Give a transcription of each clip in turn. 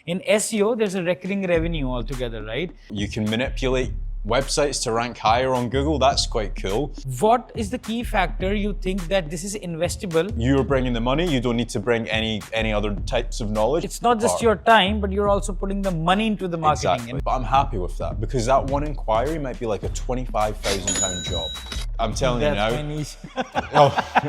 In SEO, there's a recurring revenue altogether, right? You can manipulate websites to rank higher on Google. That's quite cool. What is the key factor you think that this is investable? You're bringing the money. You don't need to bring any other types of knowledge. It's not just your time, but you're also putting the money into the marketing. Exactly. But I'm happy with that because that one inquiry might be like a £25,000 job. I'm telling you now. That's my niche.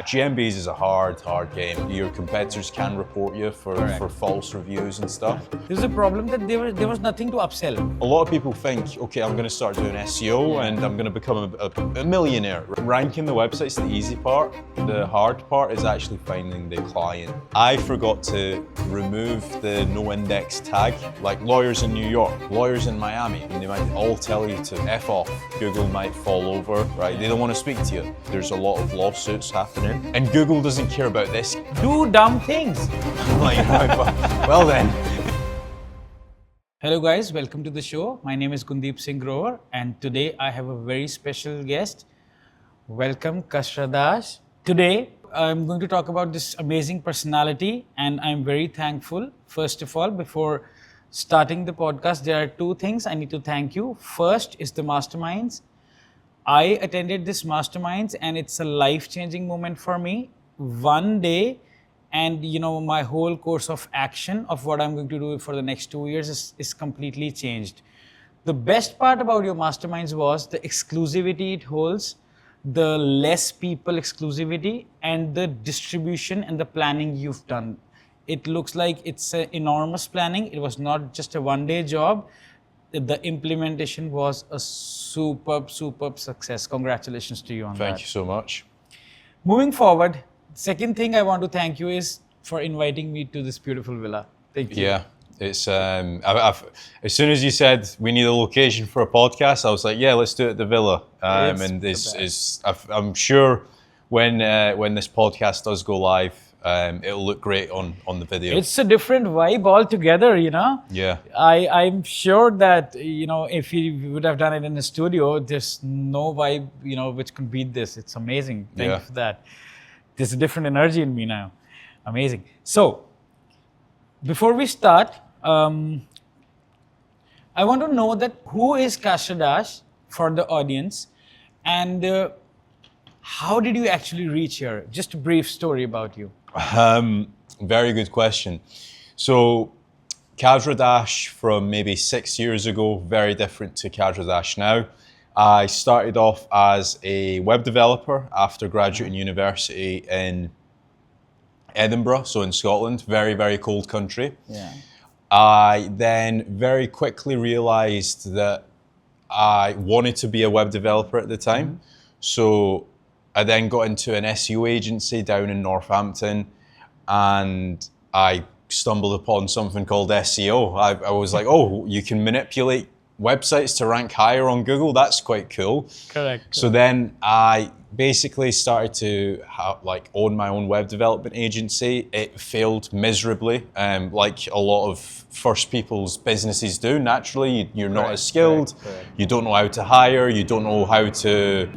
GMBs is a hard game. Your competitors can report you for false reviews and stuff. There's a problem that there was nothing to upsell. A lot of people think, okay, I'm going to start doing SEO and I'm going to become a millionaire. Ranking the website's the easy part. The hard part is actually finding the client. I forgot to remove the no index tag, like lawyers in New York, lawyers in Miami, and they might all tell you to F off. Google might fall over, right? They don't want to speak to you. There's a lot of lawsuits happening, and Google doesn't care about this. Do dumb things. Well then. Hello guys, welcome to the show. My name is Gundeep Singh Grover, and today I have a very special guest. Welcome, Kasra Dash. Today I'm going to talk about this amazing personality, and I'm very thankful. First of all, before starting the podcast, there are two things I need to thank you. First is the masterminds. I attended this masterminds and it's a life-changing moment for me. One day, and my whole course of action of what I'm going to do for the next 2 years is completely changed. The best part about your masterminds was the exclusivity it holds, the less people exclusivity, and the distribution and the planning you've done. It looks like it's an enormous planning. It was not just a one-day job. The implementation was a superb success. Congratulations to you on that. Thank you so much. Moving forward, second thing I want to thank you is for inviting me to this beautiful villa. Thank you. Yeah, it's as soon as you said we need a location for a podcast, I was like, yeah, let's do it at the villa. I'm sure when this podcast does go live, it'll look great on the video. It's a different vibe altogether, Yeah. I'm sure that, if you would have done it in the studio, there's no vibe, which can beat this. It's amazing. Thank you for that. There's a different energy in me now. Amazing. So, before we start, I want to know that who is Kasra Dash for the audience, and how did you actually reach here? Just a brief story about you. Very good question. So, Kasra Dash from maybe 6 years ago, very different to Kasra Dash now. I started off as a web developer after graduating university in Edinburgh, so in Scotland, very cold country. Yeah. I then very quickly realized that I wanted to be a web developer at the time. So I then got into an SEO agency down in Northampton, and I stumbled upon something called SEO. I was like, oh, you can manipulate websites to rank higher on Google. That's quite cool. Correct. So then I basically started to own my own web development agency. It failed miserably, like a lot of first people's businesses do. Naturally, you're not as skilled. You don't know how to hire. You don't know how to.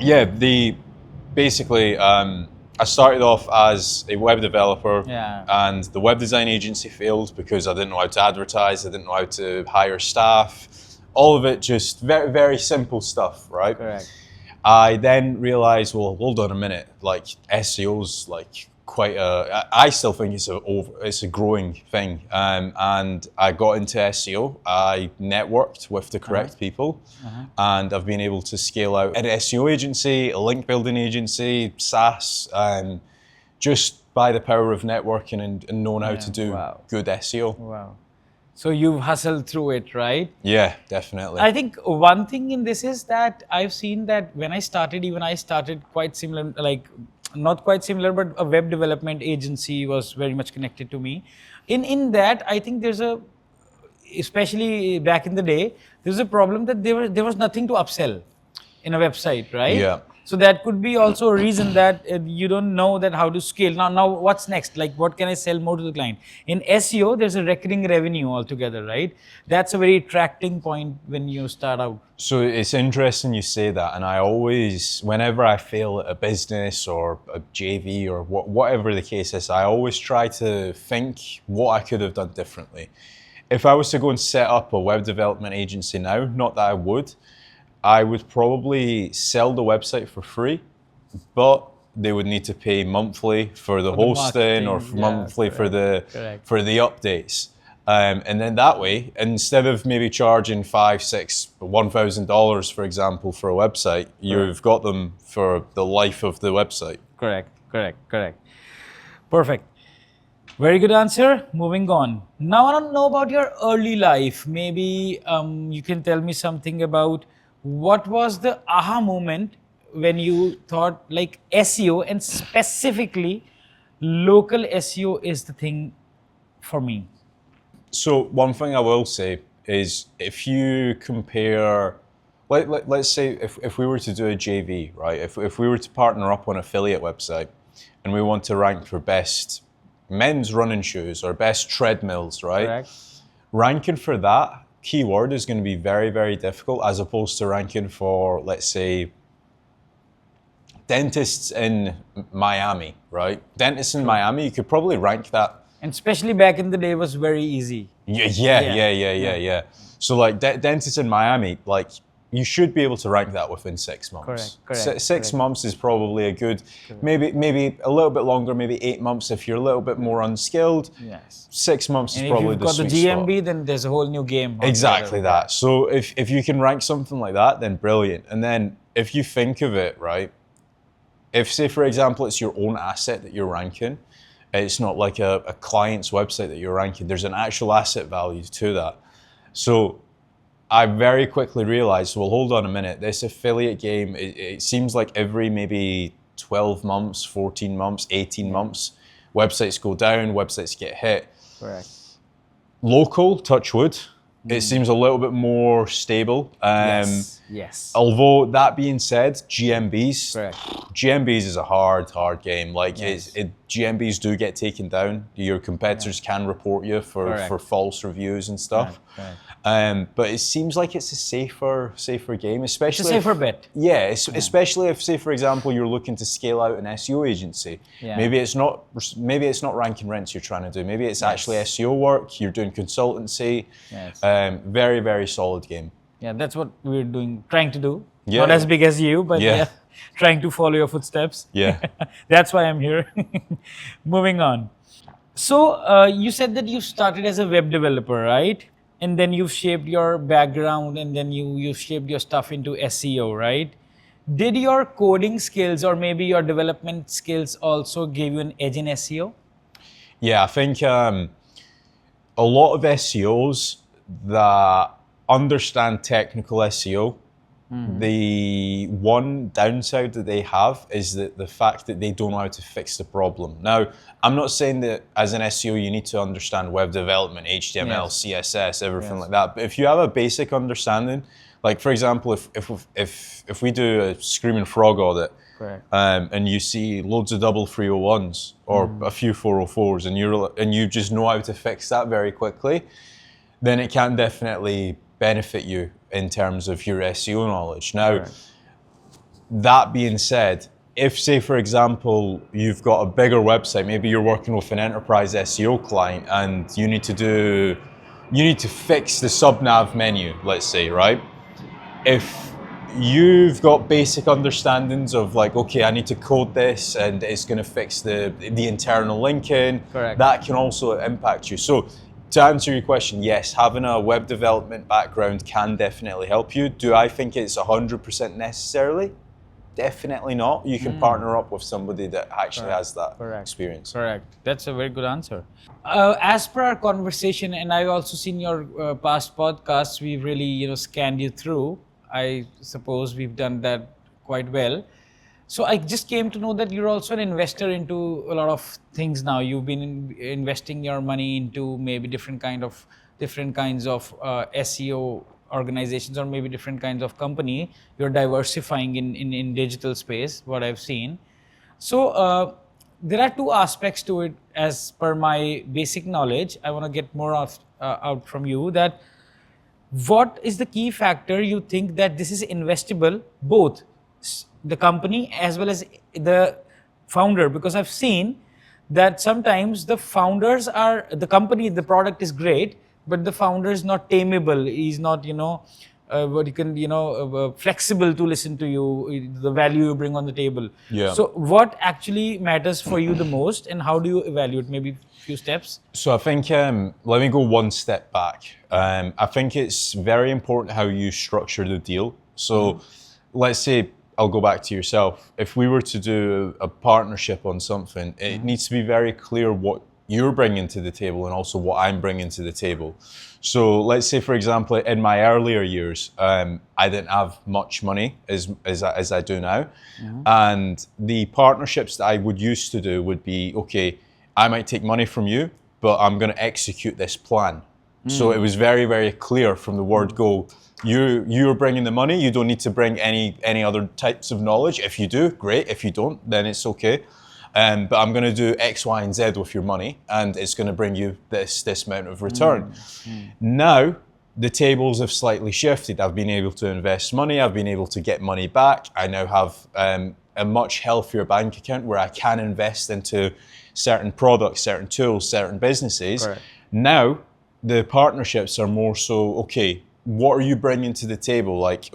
I started off as a web developer, and the web design agency failed because I didn't know how to advertise. I didn't know how to hire staff. All of it just very simple stuff, right? Correct. I then realized, well, hold on a minute, like SEO's like quite I still think it's a growing thing. And I got into SEO. I networked with the correct people, and I've been able to scale out an SEO agency, a link building agency, SaaS, just by the power of networking and knowing how to do good SEO. Wow. So you've hustled through it, right? Yeah, definitely. I think one thing in this is that I've seen that when I started, even I started quite similar, like not quite similar, but a web development agency was very much connected to me. In that, I think there's especially back in the day, there's a problem that there was nothing to upsell in a website, right? Yeah. So that could be also a reason that you don't know that how to scale. Now what's next? Like, what can I sell more to the client? In SEO, there's a recurring revenue altogether, right? That's a very attracting point when you start out. So it's interesting you say that, and I always, whenever I fail at a business or a JV or whatever the case is, I always try to think what I could have done differently. if I was to go and set up a web development agency now, not that I would probably sell the website for free, but they would need to pay monthly for the hosting or monthly for the updates. And then that way, instead of maybe charging $1,000, for example, for a website, you've got them for the life of the website. Correct. Perfect. Very good answer. Moving on. Now I want to know about your early life. Maybe you can tell me something about what was the aha moment when you thought like SEO, and specifically local SEO is the thing for me. So one thing I will say is, if you compare, let's say if we were to do a JV, right? If we were to partner up on an affiliate website and we want to rank for best men's running shoes or best treadmills, right? Correct. Ranking for that keyword is going to be very, very difficult, as opposed to ranking for, let's say, dentists in Miami, right? Dentists in Miami, you could probably rank that. And especially back in the day, was very easy. Yeah. So like dentists in Miami, like you should be able to rank that within 6 months. Correct. 6 months is probably a good, maybe a little bit longer, maybe 8 months if you're a little bit more unskilled. Yes. 6 months is probably the sweet spot. If you've got the GMB, spot. then there's a whole new game. Exactly that. So if you can rank something like that, then brilliant. And then if you think of it, right, if say for example it's your own asset that you're ranking, it's not like a client's website that you're ranking, there's an actual asset value to that. So I very quickly realized, well, hold on a minute, this affiliate game, it seems like every maybe 12 months, 14 months, 18 months, websites go down, websites get hit. Correct. Local, touch wood, it seems a little bit more stable. Yes. Although that being said, GMBs, Correct. GMBs is a hard game. Like GMBs do get taken down. Your competitors can report you for false reviews and stuff. But it seems like it's a safer game, especially it's a safer bet. Yeah, especially if, say, for example, you're looking to scale out an SEO agency. Yeah. Maybe it's not rank-and-rents you're trying to do. Maybe it's actually SEO work. You're doing consultancy. Yes. Very, very solid game. Yeah, that's what we're trying to do. Yeah. Not as big as you, but trying to follow your footsteps. Yeah. That's why I'm here. Moving on. So you said that you started as a web developer, right? And then you've shaped your background, and then you shaped your stuff into SEO, right? Did your coding skills or maybe your development skills also give you an edge in SEO? Yeah, I think a lot of SEOs that understand technical SEO, the one downside that they have is that the fact that they don't know how to fix the problem. Now, I'm not saying that as an SEO you need to understand web development, HTML, CSS, everything like that. But if you have a basic understanding, like for example, if we do a screaming frog audit, and you see loads of double 301s or a few 404s, and you just know how to fix that very quickly, then it can definitely benefit you in terms of your SEO knowledge. Now, that being said, if say for example you've got a bigger website, maybe you're working with an enterprise SEO client and you need to fix the subnav menu, let's say, right? If you've got basic understandings of like, okay, I need to code this and it's going to fix the internal linking, that can also impact you. So to answer your question, yes, having a web development background can definitely help you. Do I think it's 100% necessarily? Definitely not. You can partner up with somebody that actually has that experience. Correct. That's a very good answer. As per our conversation, and I've also seen your past podcasts, we've really scanned you through. I suppose we've done that quite well. So I just came to know that you're also an investor into a lot of things now. You've been investing your money into maybe different kinds of SEO organizations, or maybe different kinds of company. You're diversifying in digital space, what I've seen. So there are two aspects to it as per my basic knowledge. I want to get more out from you that what is the key factor you think that this is investable, both the company as well as the founder? Because I've seen that sometimes the founders are, the company, the product is great, but the founder is not tameable. He's not, what you can, flexible to listen to you, the value you bring on the table. Yeah. So what actually matters for you the most, and how do you evaluate? Maybe a few steps? So I think, let me go one step back. I think it's very important how you structure the deal. So let's say, I'll go back to yourself. If we were to do a partnership on something, it needs to be very clear what you're bringing to the table and also what I'm bringing to the table. So let's say, for example, in my earlier years, I didn't have much money as I do now. And the partnerships that I would used to do would be, okay, I might take money from you, but I'm going to execute this plan. So it was very, very clear from the word go, you're bringing the money, you don't need to bring any other types of knowledge. If you do, great. If you don't, then it's okay. But I'm going to do X, Y, and Z with your money, and it's going to bring you this amount of return. Now, the tables have slightly shifted. I've been able to invest money. I've been able to get money back. I now have a much healthier bank account where I can invest into certain products, certain tools, certain businesses. Correct. Now, the partnerships are more so, okay, what are you bringing to the table? Like,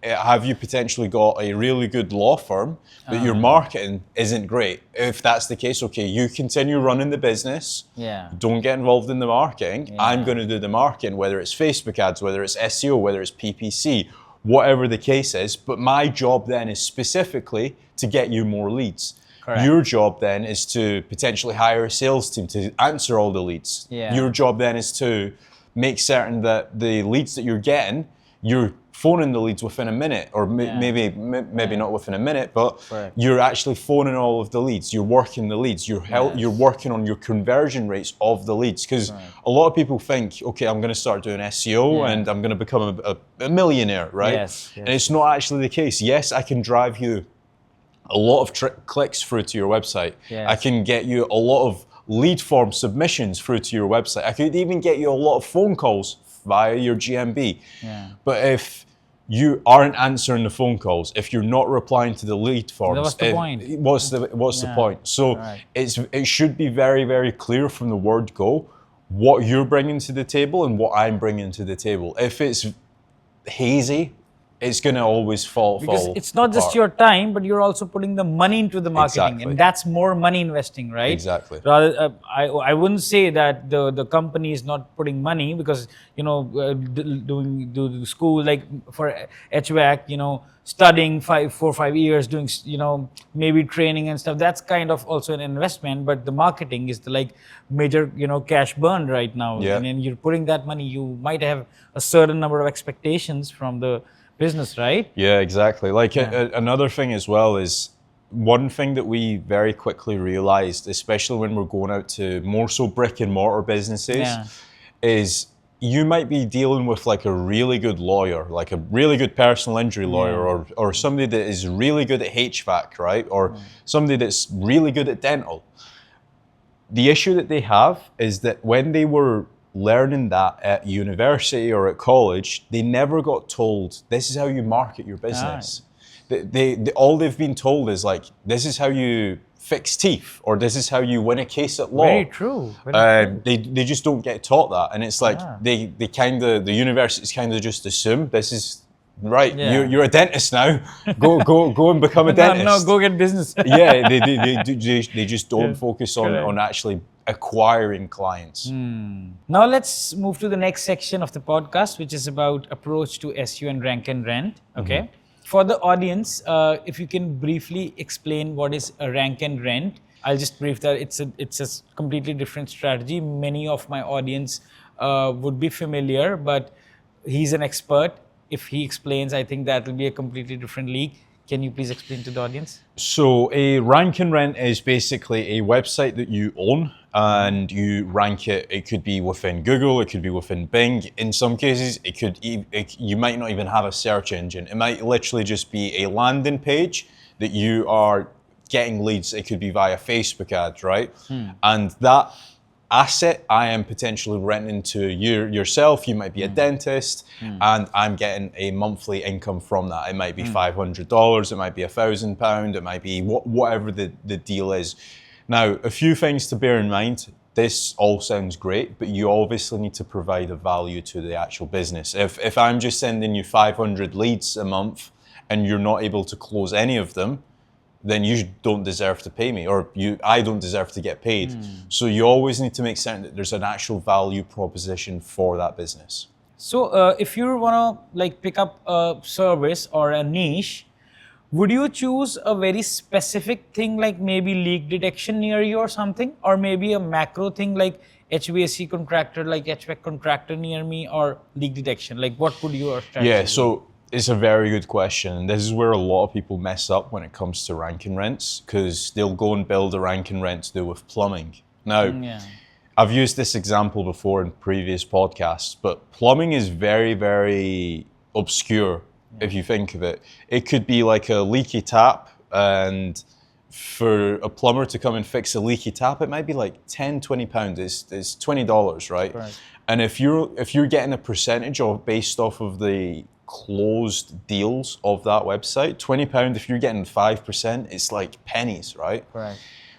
have you potentially got a really good law firm, but your marketing isn't great? If that's the case, okay, you continue running the business. Yeah. Don't get involved in the marketing. I'm going to do the marketing, whether it's Facebook ads, whether it's SEO, whether it's PPC, whatever the case is. But my job then is specifically to get you more leads. Correct. Your job then is to potentially hire a sales team to answer all the leads. Yeah. Your job then is to make certain that the leads that you're getting, you're phoning the leads within a minute, or maybe not within a minute, but you're actually phoning all of the leads. You're working the leads. You're working on your conversion rates of the leads, because a lot of people think, okay, I'm going to start doing SEO and I'm going to become a millionaire, right? Yes. And it's not actually the case. Yes, I can drive you a lot of clicks through to your website. Yes. I can get you a lot of lead form submissions through to your website. I could even get you a lot of phone calls via your GMB. Yeah. But if you aren't answering the phone calls, if you're not replying to the lead forms, what's the point? What's the point? So it should be very, very clear from the word go what you're bringing to the table and what I'm bringing to the table. If it's hazy, it's going to always fall Because it's not just apart. your time, but you're also putting the money into the marketing. Exactly. And that's more money investing, right? Exactly. Rather, I wouldn't say that the company is not putting money, because, doing the school, like for HVAC, studying 4 or 5 years, doing, maybe training and stuff. That's kind of also an investment, but the marketing is the major, cash burn right now. Yeah. And then you're putting that money, you might have a certain number of expectations from the business, right? Yeah, exactly. Another thing as well is, one thing that we very quickly realized, especially when we're going out to more so brick and mortar businesses, is you might be dealing with a really good lawyer, like a really good personal injury lawyer, or somebody that is really good at HVAC, right? Or somebody that's really good at dental. The issue that they have is that when they were learning that at university or at college, they never got told, this is how you market your business. All they've been told is this is how you fix teeth, or this is how you win a case at law. Very true. They just don't get taught that, and it's the universities kind of just assume this is right. You're a dentist now. Go and become a dentist. No, go get business. Yeah, they just don't focus on actually acquiring clients. Now let's move to the next section of the podcast, which is about approach to SEO and Rank-and-Rent. Okay. For the audience, if you can briefly explain what is a Rank-and-Rent. I'll just brief that it's a completely different strategy. Many of my audience would be familiar, but he's an expert. If he explains, I think that will be a completely different league. Can you please explain to the audience? So a rank and rent is basically a website that you own and you rank it. It could be within Google, it could be within Bing. In some cases, you might not even have a search engine. It might literally just be a landing page that you are getting leads. It could be via Facebook ads, right? And that asset I am potentially renting to yourself. You might be a dentist, and I'm getting a monthly income from that. It might be $500, it might be £1,000, it might be whatever the deal is. Now, a few things to bear in mind. this all sounds great, but you obviously need to provide a value to the actual business. If I'm just sending you 500 leads a month and you're not able to close any of them, then you don't deserve to pay me, or I don't deserve to get paid. So you always need to make certain that there's an actual value proposition for that business. So if you want to like pick up a service or a niche, would you choose a very specific thing like maybe leak detection near you or something, or maybe a macro thing like HVAC contractor, like HVAC contractor near me, or leak detection? Like what would your strategy Yeah, be? so it's a very good question. And this is where a lot of people mess up when it comes to rank and rents, because they'll go and build a rank and rent to do with plumbing. Now, I've used this example before in previous podcasts, but plumbing is very, very obscure if you think of it. It could be like a leaky tap, and for a plumber to come and fix a leaky tap, it might be like 10, 20 pounds. It's $20, right? And if you're getting a percentage based off of the closed deals of that website, £20, if you're getting 5%, it's like pennies, right?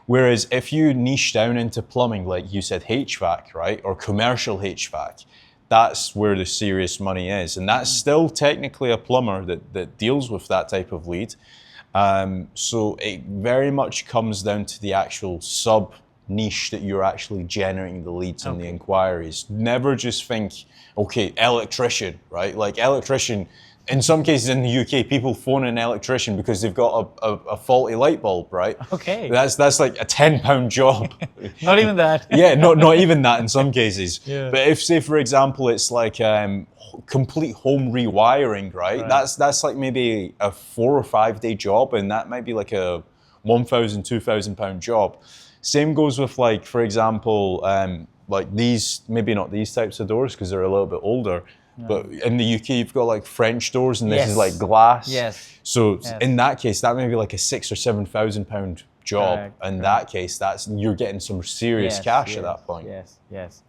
Whereas if you niche down into plumbing, like you said, HVAC, right, or commercial HVAC, that's where the serious money is. And that's still technically a plumber that deals with that type of lead. So it very much comes down to the actual sub niche that you're actually generating the leads and the inquiries. Never just think, okay, electrician, right? Like electrician, in some cases in the UK, people phone an electrician because they've got a faulty light bulb, right? Okay. That's like a £10 job. Not even that. Yeah, not even that in some cases. But if, say, for example, it's like complete home rewiring, right? That's like maybe a 4 or 5 day job, and that might be like a £1,000, £2,000 job. Same goes with, like, for example, like these, maybe not these types of doors because they're a little bit older, but in the UK you've got like French doors, and this is like glass. So in that case, that may be like a £6,000 or £7,000 job. In that case, you're getting some serious cash at that point.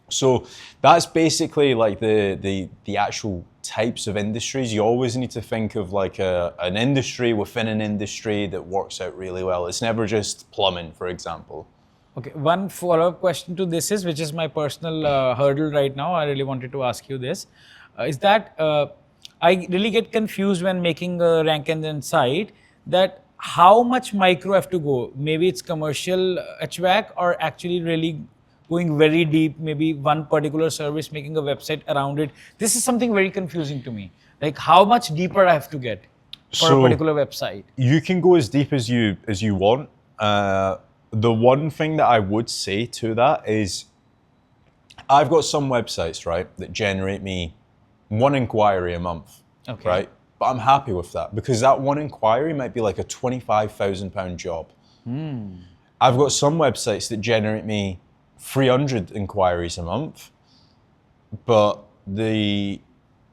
So that's basically like the actual types of industries. You always need to think of like an industry within an industry that works out really well. It's never just plumbing, for example. Okay, one follow-up question to this is, which is my personal hurdle right now, I really wanted to ask you this, is that I really get confused when making a rank-and-rent site, that how much micro I have to go. Maybe it's commercial HVAC, or actually really going very deep, maybe one particular service, making a website around it. This is something very confusing to me. Like how much deeper I have to get for a particular website. You can go as deep as you want. The one thing that I would say to that is, I've got some websites, right, that generate me one inquiry a month, right? But I'm happy with that, because that one inquiry might be like a £25,000 job. I've got some websites that generate me 300 inquiries a month, but the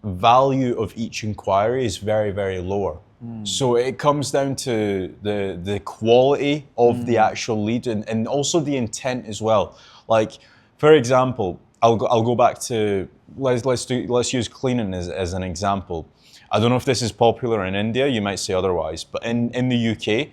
value of each inquiry is very, very lower. So it comes down to the quality of the actual lead, and also the intent as well. Like, for example, I'll go back to, let's use cleaning as an example. I don't know if this is popular in India, you might say otherwise, but in the UK,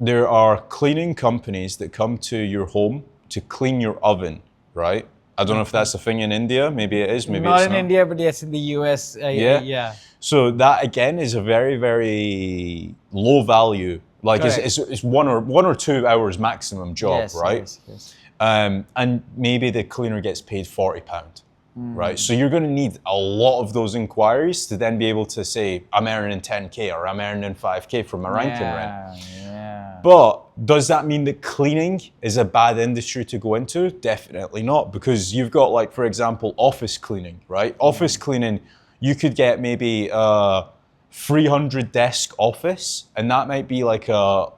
there are cleaning companies that come to your home to clean your oven, right? I don't know if that's a thing in India. Maybe it is. Maybe not it's in India, but yes, in the US. Yeah. So that again is a very, very low value. Like it's 1 or 2 hours maximum job, right? And maybe the cleaner gets paid £40, right? So you're going to need a lot of those inquiries to then be able to say, I'm earning 10K or I'm earning 5K from a rank and rent. But does that mean that cleaning is a bad industry to go into? Definitely not, because you've got, like, for example, office cleaning, right? Office cleaning, you could get maybe a 300 desk office, and that might be like a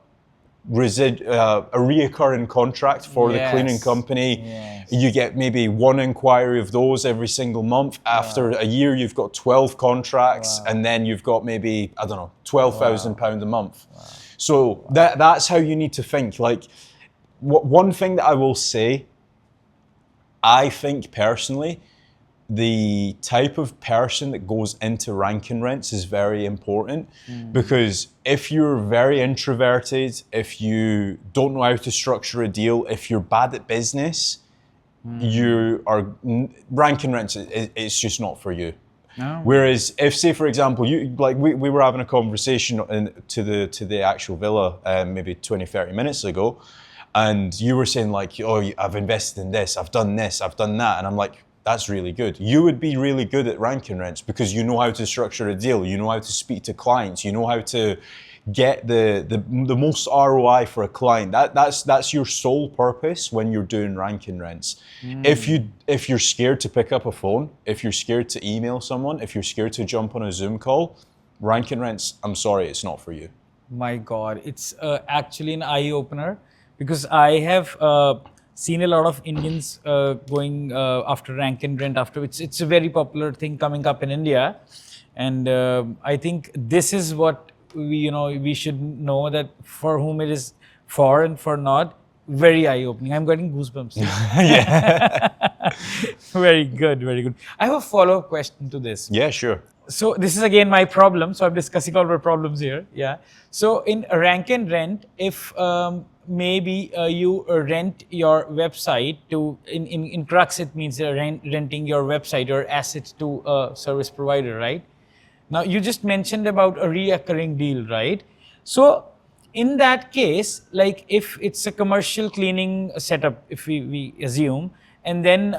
reoccurring contract for the cleaning company. You get maybe one inquiry of those every single month. After a year, you've got 12 contracts, and then you've got maybe, I don't know, £12,000 a month. So that's how you need to think. Like, one thing that I will say, I think personally, the type of person that goes into rank and rents is very important, because if you're very introverted, if you don't know how to structure a deal, if you're bad at business, you are rank and rents. It's just not for you. No. Whereas if, say, for example, we were having a conversation to the actual villa maybe 20, 30 minutes ago, and you were saying like, oh, I've invested in this, I've done this, I've done that, and I'm like, that's really good. You would be really good at rank and rents because you know how to structure a deal, you know how to speak to clients, you know how to get the most ROI for a client. That's your sole purpose when you're doing rank and rents. If you're scared to pick up a phone, if you're scared to email someone, if you're scared to jump on a Zoom call, rank and rents, I'm sorry, it's not for you. My God, it's actually an eye opener, because I have seen a lot of Indians going after rank and rent. After it's a very popular thing coming up in India, and I think this is what we should know, that for whom it is for and for not. Very eye opening. I'm getting goosebumps. Yeah. Very good, very good. I have a follow up question to this. Yeah, sure. So this is again my problem. So I'm discussing all my problems here. Yeah. So in rank and rent, if maybe you rent your website to, in crux it means renting your website or asset to a service provider, right? Now you just mentioned about a reoccurring deal, right? So in that case, like if it's a commercial cleaning setup, if we assume, and then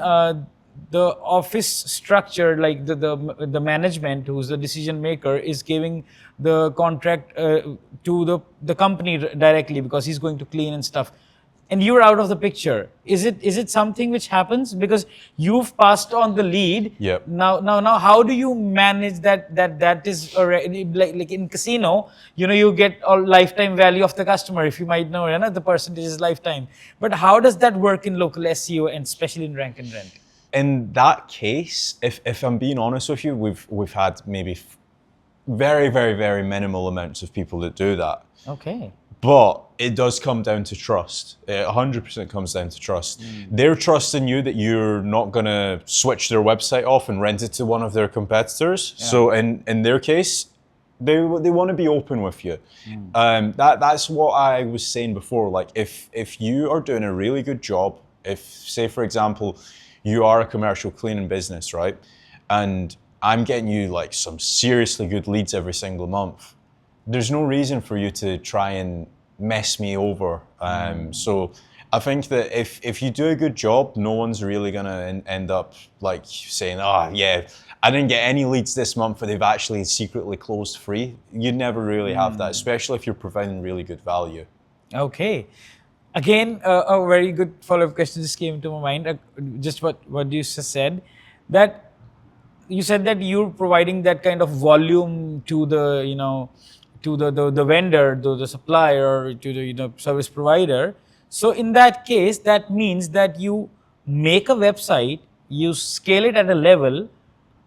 the office structure, like the management, who's the decision maker, is giving the contract to the company directly because he's going to clean and stuff, and you're out of the picture. Is it something which happens because you've passed on the lead? Yep. Now, how do you manage that? That is like in casino, you get a lifetime value of the customer. If you might know, the percentage is lifetime. But how does that work in local SEO and especially in rank and rent? In that case, if I'm being honest with you, we've had maybe very, very, very minimal amounts of people that do that. Okay. But it does come down to trust. It 100% comes down to trust. They're trusting you that you're not going to switch their website off and rent it to one of their competitors. Yeah. So in their case, they want to be open with you. That's what I was saying before. Like if you are doing a really good job, if, say, for example, you are a commercial cleaning business, right? And I'm getting you like some seriously good leads every single month, there's no reason for you to try and mess me over. So I think that if you do a good job, no one's really gonna end up like saying, oh yeah, I didn't get any leads this month, but they've actually secretly closed free. You'd never really have that, especially if you're providing really good value. Okay. Again, a very good follow-up question just came to my mind. Just what you just said, that you said that you're providing that kind of volume to the to the vendor, to the supplier, to the service provider. So in that case, that means that you make a website, you scale it at a level,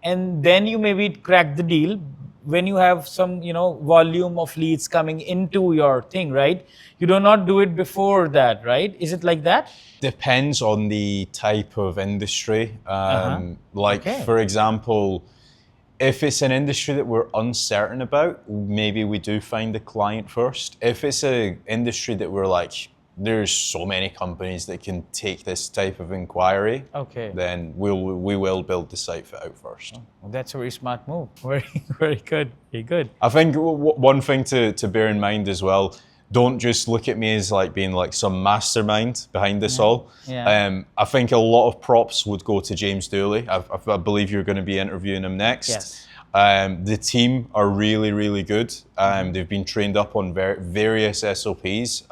and then you maybe crack the deal when you have some volume of leads coming into your thing, right? You do not do it before that, right? Is it like that? Depends on the type of industry. For example, if it's an industry that we're uncertain about, maybe we do find the client first. If it's an industry that we're like, there's so many companies that can take this type of inquiry, okay, then we will build the site out first. Well, that's a very smart move. Very, very good. Very good. I think one thing to bear in mind as well, don't just look at me as like being like some mastermind behind this all. Yeah. I think a lot of props would go to James Dooley. I believe you're going to be interviewing him next. Yes. The team are really, really good. They've been trained up on various SOPs.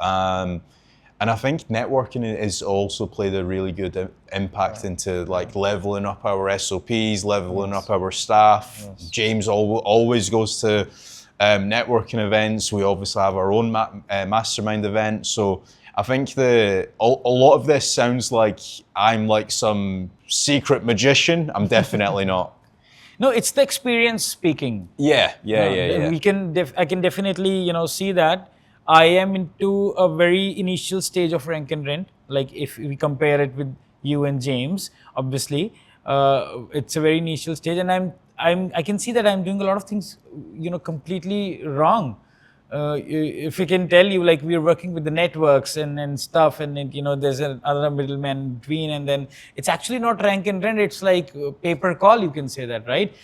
And I think networking has also played a really good impact into like leveling up our SOPs, leveling up our staff. Yes. James always goes to networking events. We obviously have our own mastermind event. So I think a lot of this sounds like I'm like some secret magician. I'm definitely not. No, it's the experience speaking. Yeah. I can definitely see that. I am into a very initial stage of rank and rent. Like if we compare it with you and James, obviously, It's a very initial stage, and I can see that I'm doing a lot of things, completely wrong. If we can tell you, like, we're working with the networks and stuff, and there's another middleman in between, and then it's actually not rank and rent, it's like pay per call, you can say that, right?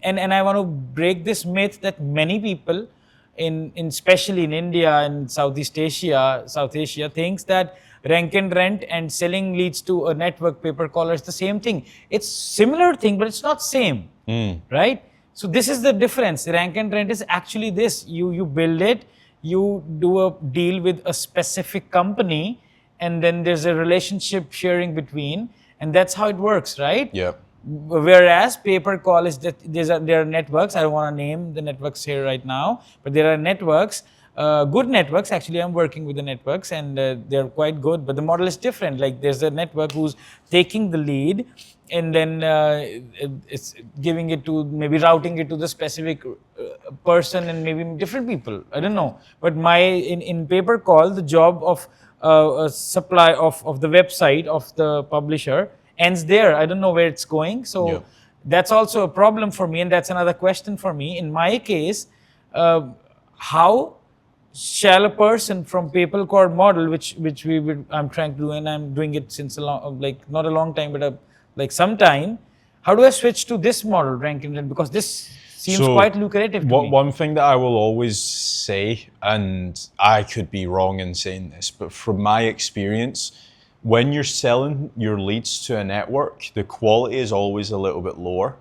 And I want to break this myth that many people especially in India and South Asia thinks that rank and rent and selling leads to a network pay per call is the same thing. It's similar thing, but it's not same, right? So this is the difference. Rank and rent is actually this. You build it, you do a deal with a specific company, and then there's a relationship sharing between, and that's how it works, right? Yeah. Whereas pay per call is that there are networks. I don't want to name the networks here right now, but there are networks, good networks. Actually, I'm working with the networks, and they're quite good. But the model is different. Like, there's a network who's taking the lead, and then it's giving it to, maybe routing it to the specific person, and maybe different people. I don't know. But in pay per call, the job of a supply of the website of the publisher ends there. I don't know where it's going. So that's also a problem for me, and that's another question for me. In my case, how shall a person from pay-per-call model, which I'm trying to do, and I'm doing it since not a long time, but like some time, how do I switch to this model, rank and rent? Because this seems quite lucrative to me. One thing that I will always say, and I could be wrong in saying this, but from my experience, when you're selling your leads to a network, the quality is always a little bit lower.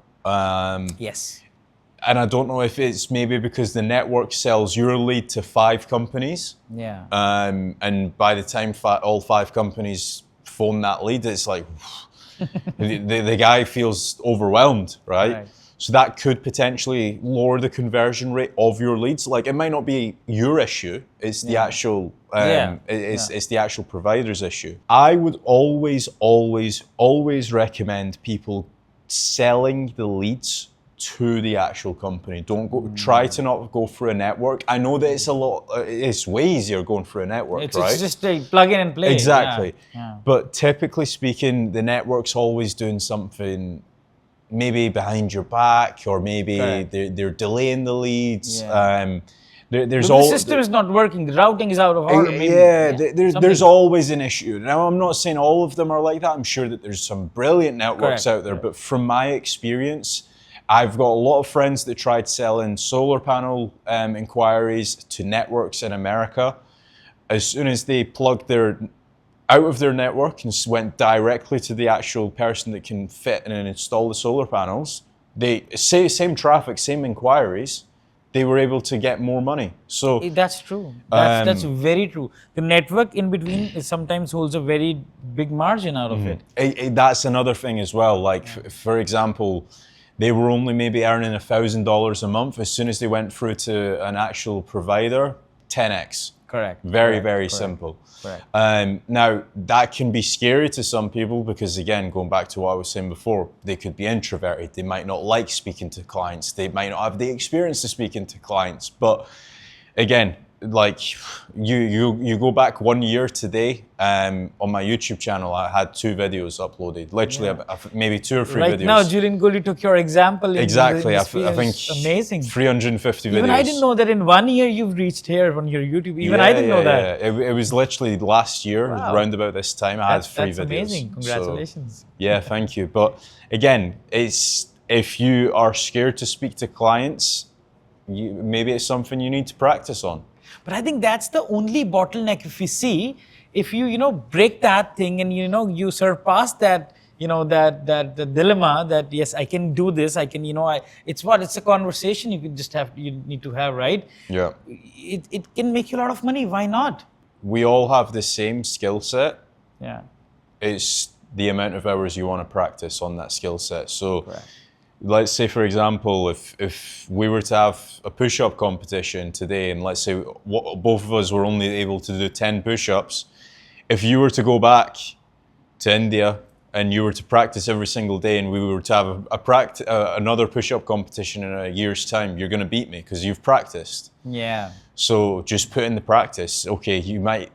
Yes. And I don't know if it's maybe because the network sells your lead to 5 companies. Yeah. And by the time all 5 companies phone that lead, it's like the guy feels overwhelmed, right? So that could potentially lower the conversion rate of your leads. Like, it might not be your issue; it's the actual it's the actual provider's issue. I would always recommend people selling the leads to the actual company. Don't go. Try to not go through a network. I know that it's way easier going through a network, right? It's just a plug in and play. Exactly. But typically speaking, the network's always doing something, maybe behind your back, or maybe they're delaying the leads. There's the system is not working. The routing is out of order. There's always an issue. Now, I'm not saying all of them are like that. I'm sure that there's some brilliant networks out there. But from my experience, I've got a lot of friends that tried selling solar panel inquiries to networks in America. As soon as they plugged out of their network and went directly to the actual person that can fit and install the solar panels, same traffic, same inquiries, they were able to get more money. So that's true. That's very true. The network in between sometimes holds a very big margin out of it. That's another thing as well. Like, for example, they were only maybe earning $1,000 a month. As soon as they went through to an actual provider, 10x. Correct. Very simple. Correct. Now, that can be scary to some people because, again, going back to what I was saying before, they could be introverted. They might not like speaking to clients. They might not have the experience of speaking to clients. But again, like, you go back 1 year today, on my YouTube channel, I had 2 videos uploaded. Literally, maybe 2 or 3 videos. Right now, Julian Gulli took your example. Exactly. I think amazing. 350 videos. Even I didn't know that in 1 year you've reached here on your YouTube. Even I didn't know that. It was literally last year, around about this time, I had 3 videos. That's amazing. Congratulations. So, thank you. But again, if you are scared to speak to clients, maybe it's something you need to practice on. But I think that's the only bottleneck. If you see, if you break that thing and you surpass that, the dilemma that yes, I can do this. I can, it's a conversation you need to have, right? Yeah. It can make you a lot of money. Why not? We all have the same skill set. Yeah. It's the amount of hours you want to practice on that skill set. So. Correct. Let's say, for example, if we were to have a push-up competition today, and let's say both of us were only able to do 10 push-ups, if you were to go back to India and you were to practice every single day, and we were to have another push-up competition in a year's time, you're going to beat me because you've practiced. Yeah. So just put in the practice. Okay, you might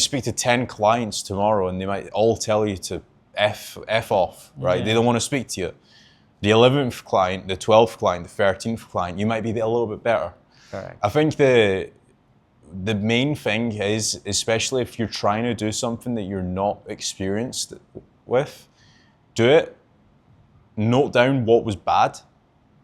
speak to 10 clients tomorrow, and they might all tell you to F off, right? Yeah. They don't want to speak to you. The 11th client, the 12th client, the 13th client, you might be a little bit better. Correct. I think the main thing is, especially if you're trying to do something that you're not experienced with, do it, note down what was bad,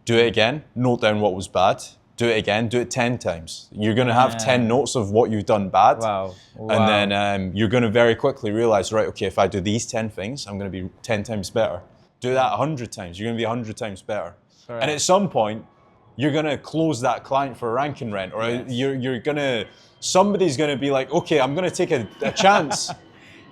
do it again, note down what was bad, do it again, do it 10 times. You're going to have 10 notes of what you've done bad. Wow. And then you're going to very quickly realize, right, okay, if I do these 10 things, I'm going to be 10 times better. Do that 100 times, you're going to be 100 times better. Correct. And at some point, you're going to close that client for a rank and rent, or you're going to, somebody's going to be like, okay, I'm going to take a chance.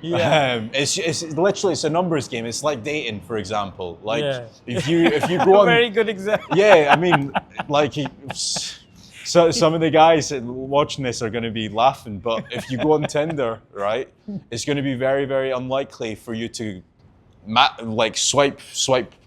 It's literally, it's a numbers game. It's like dating, for example. Like if you go on, very good example. Yeah, I mean, like so some of the guys watching this are going to be laughing, but if you go on Tinder, right, it's going to be very, very unlikely for you to like swipe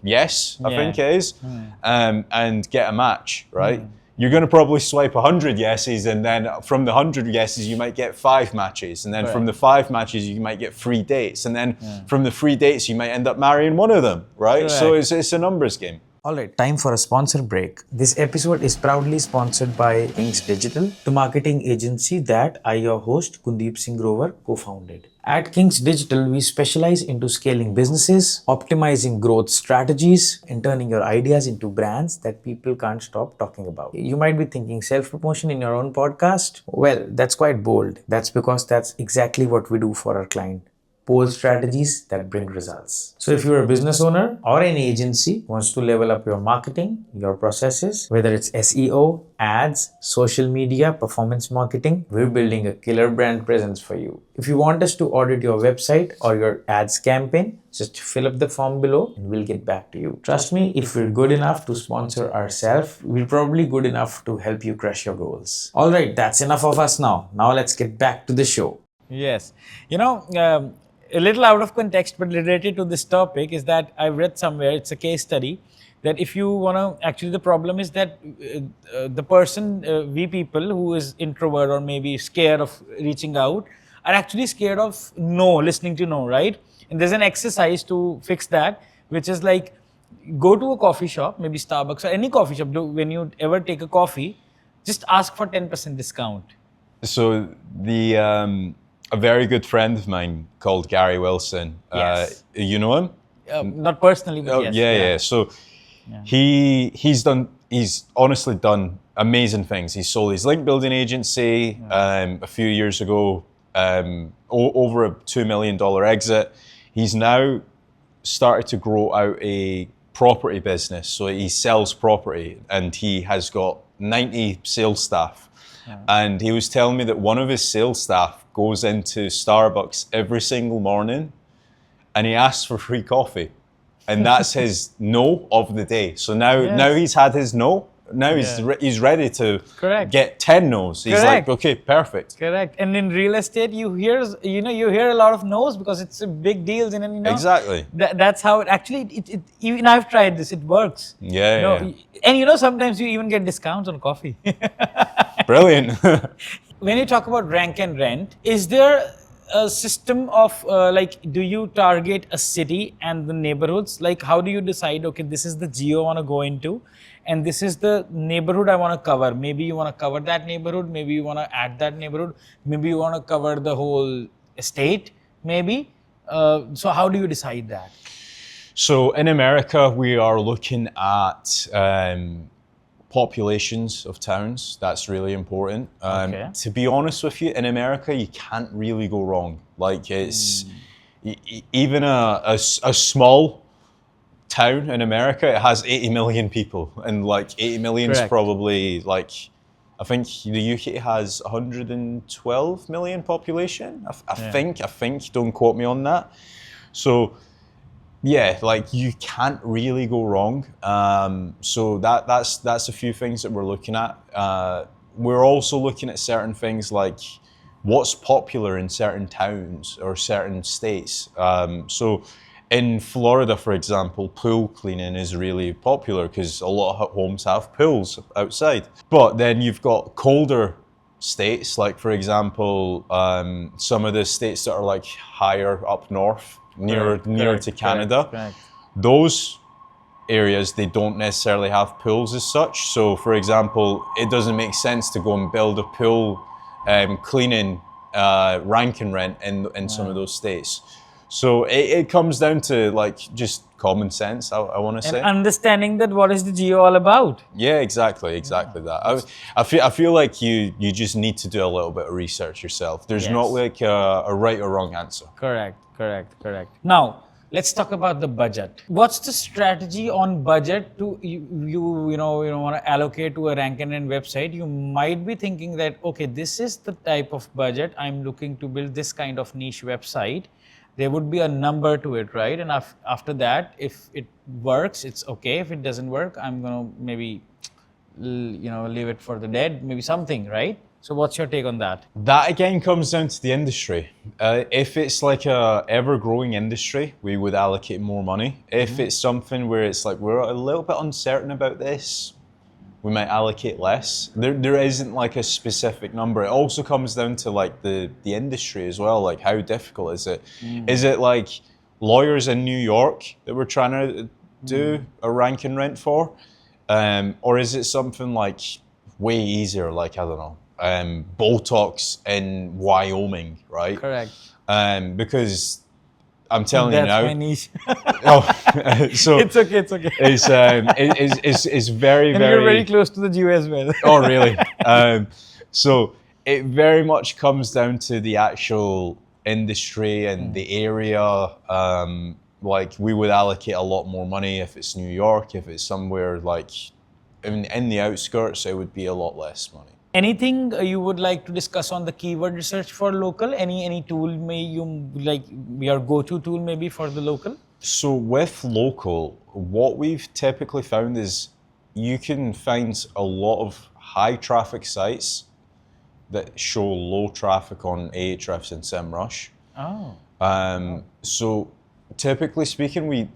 yes, I think it is, and get a match, right? You're going to probably swipe 100 yeses, and then from the 100 yeses, you might get 5 matches. And then from the 5 matches, you might get 3 dates. And then from the 3 dates, you might end up marrying one of them, right? Correct. So it's a numbers game. Alright, time for a sponsor break. This episode is proudly sponsored by Kings Digital, the marketing agency that I, your host, Gundeep Singh Grover, co-founded. At Kings Digital, we specialize into scaling businesses, optimizing growth strategies, and turning your ideas into brands that people can't stop talking about. You might be thinking self-promotion in your own podcast? Well, that's quite bold. That's because that's exactly what we do for our client. Bold strategies that bring results. So if you're a business owner or an agency who wants to level up your marketing, your processes, whether it's SEO, ads, social media, performance marketing, we're building a killer brand presence for you. If you want us to audit your website or your ads campaign, just fill up the form below and we'll get back to you. Trust me, if we're good enough to sponsor ourselves, we're probably good enough to help you crush your goals. All right, that's enough of us now. Now let's get back to the show. Yes. You know, a little out of context, but related to this topic, is that I read somewhere, it's a case study, that if you want to, actually the problem is that the person, we people who is introvert or maybe scared of reaching out, are actually scared of no, listening to no, right? And there's an exercise to fix that, which is like, go to a coffee shop, maybe Starbucks or any coffee shop, when you ever take a coffee, just ask for 10% discount. So a very good friend of mine called Gary Wilson. Yes. You know him? Not personally, but yes. Yeah. So he's honestly done amazing things. He sold his link building agency a few years ago, over a $2 million exit. He's now started to grow out a property business. So he sells property and he has got 90 sales staff. And he was telling me that one of his sales staff goes into Starbucks every single morning and he asks for free coffee. And that's his no of the day. So now he's had his no. Now he's ready to get 10 no's. He's like, okay, perfect. Correct. And in real estate, you hear a lot of no's because it's a big deal. And Exactly. That's how it actually, even I've tried this, it works. Yeah. And sometimes you even get discounts on coffee. Brilliant. When you talk about rank and rent, is there a system of do you target a city and the neighborhoods? Like, how do you decide, okay, this is the geo I want to go into and this is the neighborhood I want to cover? Maybe you want to cover that neighborhood, maybe you want to add that neighborhood, maybe you want to cover the whole estate, maybe. So how do you decide that? So in America, we are looking at populations of towns. That's really important. To be honest with you, in America, you can't really go wrong. Like it's even a small town in America, it has 80 million people, and like 80 million is probably like, I think the UK has 112 million population. I think, don't quote me on that. So yeah, like you can't really go wrong. So that's a few things that we're looking at. We're also looking at certain things like what's popular in certain towns or certain states. So in Florida, for example, pool cleaning is really popular because a lot of homes have pools outside. But then you've got colder states, like for example, some of the states that are like higher up north, nearer Correct, to Canada. correct. Those areas, they don't necessarily have pools as such. So for example, it doesn't make sense to go and build a pool cleaning rank and rent in some of those states. So it comes down to like just common sense, I want to say. And understanding that what is the geo all about. Yeah, exactly that. I feel like you just need to do a little bit of research yourself. There's not like a right or wrong answer. Correct. Now, let's talk about the budget. What's the strategy on budget to you want to allocate to a rank-and-rent website? You might be thinking that, okay, this is the type of budget I'm looking to build this kind of niche website. There would be a number to it, right? And after that, if it works, it's okay. If it doesn't work, I'm gonna maybe, leave it for the dead, maybe something, right? So what's your take on that? That again comes down to the industry. If it's like a ever-growing industry, we would allocate more money. If it's something where it's like we're a little bit uncertain about this, we might allocate less. There isn't like a specific number. It also comes down to like the industry as well. Like how difficult is it? Is it like lawyers in New York that we're trying to do a rank and rent for? Or is it something like way easier, like, I don't know, Botox in Wyoming, right? Correct. Because I'm telling you now. That's my niche. So it's okay. It's very, and very. you're very close to the Geo as well. Oh, really? So it very much comes down to the actual industry and the area. Like we would allocate a lot more money if it's New York. If it's somewhere like in the outskirts, it would be a lot less money. Anything you would like to discuss on the keyword research for local? Any tool your go-to tool maybe for the local? So with local, what we've typically found is you can find a lot of high traffic sites that show low traffic on Ahrefs and SEMrush. Oh. So typically speaking,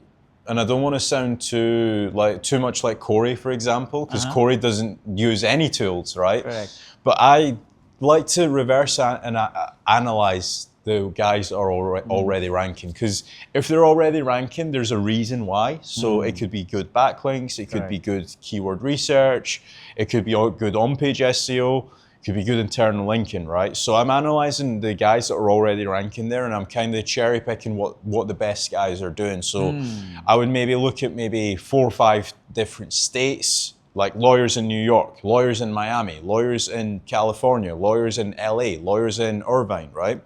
and I don't want to sound too much like Corey, for example, because Corey doesn't use any tools, right? Correct. But I like to reverse analyze the guys that are already ranking, because if they're already ranking, there's a reason why. So it could be good backlinks, it could be good keyword research, it could be good on-page SEO, could be good internal linking, right? So I'm analyzing the guys that are already ranking there, and I'm kind of cherry picking what the best guys are doing. So I would maybe look at maybe 4 or 5 different states, like lawyers in New York, lawyers in Miami, lawyers in California, lawyers in LA, lawyers in Irvine, right?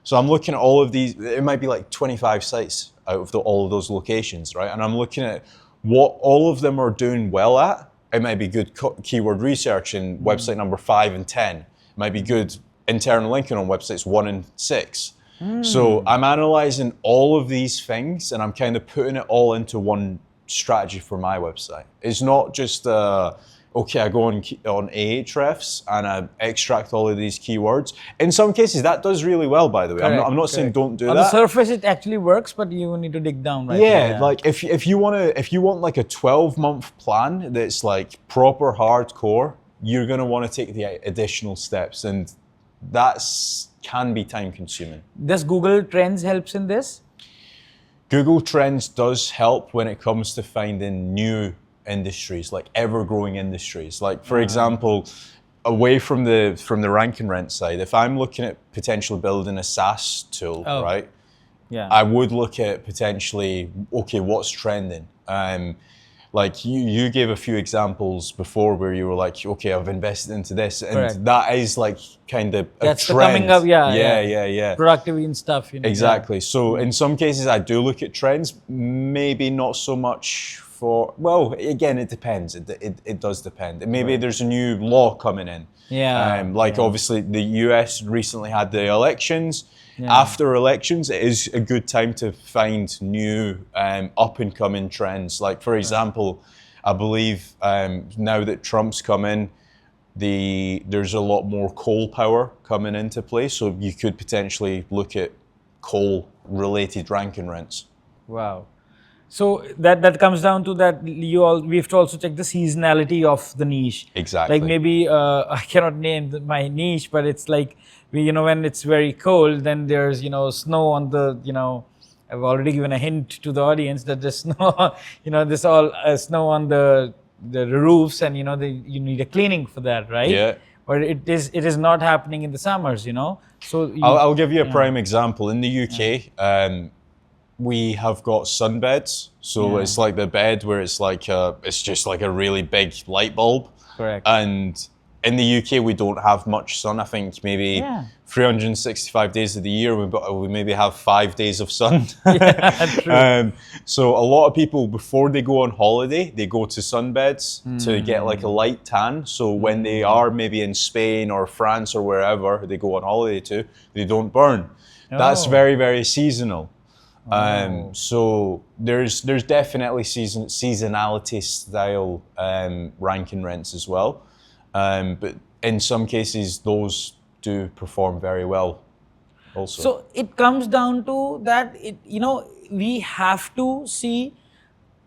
So I'm looking at all of these, it might be like 25 sites out of all of those locations, right? And I'm looking at what all of them are doing well at. It might be good keyword research in website number 5 and 10. It might be good internal linking on websites 1 and 6. So I'm analyzing all of these things and I'm kind of putting it all into one strategy for my website. It's not just, okay, I go on Ahrefs and I extract all of these keywords. In some cases, that does really well, by the way. I'm not saying don't do that. On the surface, it actually works, but you need to dig down, right? Yeah, like if you want like a 12-month plan that's like proper hardcore, you're gonna want to take the additional steps, and that's can be time consuming. Does Google Trends helps in this? Google Trends does help when it comes to finding new industries, like ever-growing industries. Like for example, away from the rank and rent side, if I'm looking at potentially building a SaaS tool, right? Yeah. I would look at potentially, okay, what's trending? Like you gave a few examples before where you were like, okay, I've invested into this, and that is like kind of a That's trend. the coming up, yeah. Productivity and stuff. Exactly. So in some cases, I do look at trends. Maybe not so much for. Well, again, it depends. It does depend. Maybe there's a new law coming in. Obviously the US recently had the elections. After elections, it is a good time to find new up and coming trends. Like for example, I believe now that Trump's come in, there's a lot more coal power coming into play. So you could potentially look at coal related rank and rents. Wow. So that comes down to that we have to also check the seasonality of the niche. Exactly. Like maybe I cannot name my niche, but it's like when it's very cold, then there's snow on the I've already given a hint to the audience that there's snow, there's all snow on the roofs, and you need a cleaning for that, right? Yeah. But it is not happening in the summers, So I'll give you a prime example. In the UK, we have got sunbeds. So it's like the bed where it's just like a really big light bulb. Correct. And in the UK, we don't have much sun. I think maybe 365 days of the year, we maybe have 5 days of sun. Yeah, true. So a lot of people, before they go on holiday, they go to sunbeds to get like a light tan. So when they are maybe in Spain or France or wherever they go on holiday to, they don't burn. That's very, very seasonal. So there's definitely seasonality style rank and rents as well. But in some cases, those do perform very well also. So it comes down to that, we have to see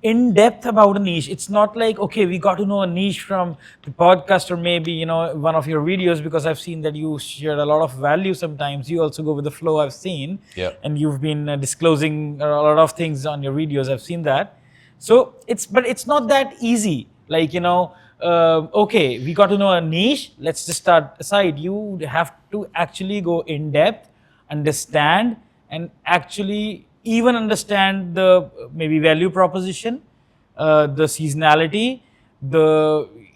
in depth about a niche. It's not like, okay, we got to know a niche from the podcast or maybe, one of your videos, because I've seen that you share a lot of value sometimes. You also go with the flow, I've seen. Yeah. And you've been disclosing a lot of things on your videos. I've seen that. So but it's not that easy. Like, okay, we got to know a niche. Let's just start aside. You have to actually go in depth, understand, and actually even understand the maybe value proposition, the seasonality,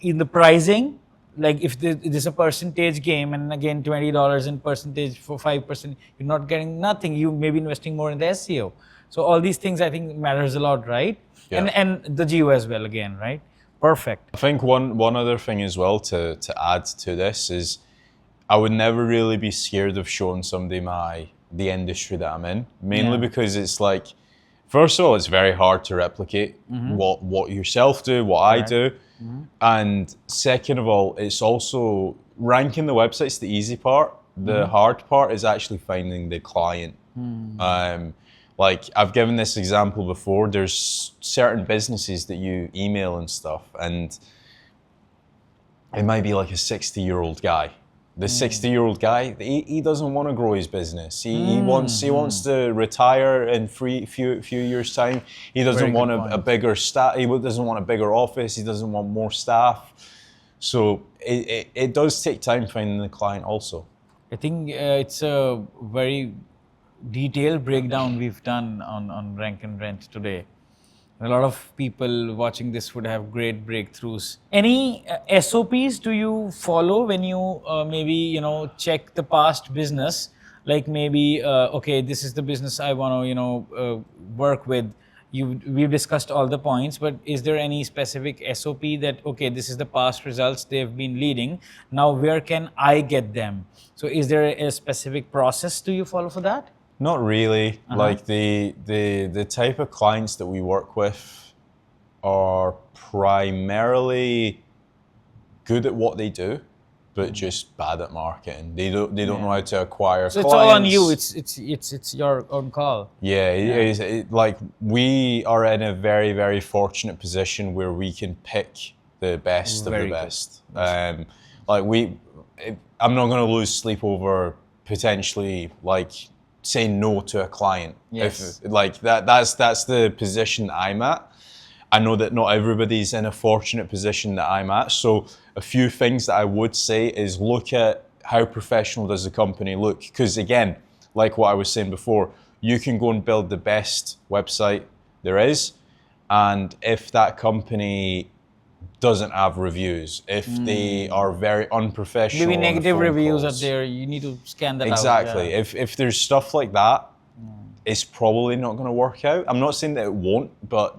in the pricing. Like if there's a percentage game, and again $20 in percentage for 5%, you're not getting nothing. You may be investing more in the SEO. So all these things I think matters a lot, right? Yeah. And the geo as well again, right? Perfect. I think one other thing as well to add to this is I would never really be scared of showing somebody the industry that I'm in, mainly because it's like, first of all, it's very hard to replicate what yourself do, what I do. And second of all, it's also ranking the website's the easy part. The hard part is actually finding the client. Like I've given this example before, there's certain businesses that you email and stuff, and it might be like a 60-year-old guy. The 60-year-old guy, he doesn't want to grow his business. He wants to retire in few years' time. He doesn't want a bigger staff. He doesn't want a bigger office. He doesn't want more staff. So it does take time finding the client also. I think it's a very detailed breakdown we've done on Rank and Rent today. A lot of people watching this would have great breakthroughs. Any SOPs do you follow when you maybe check the past business? Like maybe okay, this is the business I want to work with. We've discussed all the points, but is there any specific SOP that, okay, this is the past results they've been leading, now where can I get them? So is there a specific process do you follow for that? Not really. Like the type of clients that we work with are primarily good at what they do, but just bad at marketing. They don't know how to acquire so clients. It's all on you. It's your own call. Yeah, like we are in a very, very fortunate position where we can pick the best of the best. I'm not going to lose sleep over potentially like saying no to a client. Yes. That's the position I'm at. I know that not everybody's in a fortunate position that I'm at. So a few things that I would say is look at how professional does the company look. Because again, like what I was saying before, you can go and build the best website there is. And if that company doesn't have reviews, if they are very unprofessional, maybe negative reviews calls, are there, you need to scan that exactly. out. Yeah. If there's stuff like that, it's probably not going to work out. I'm not saying that it won't, but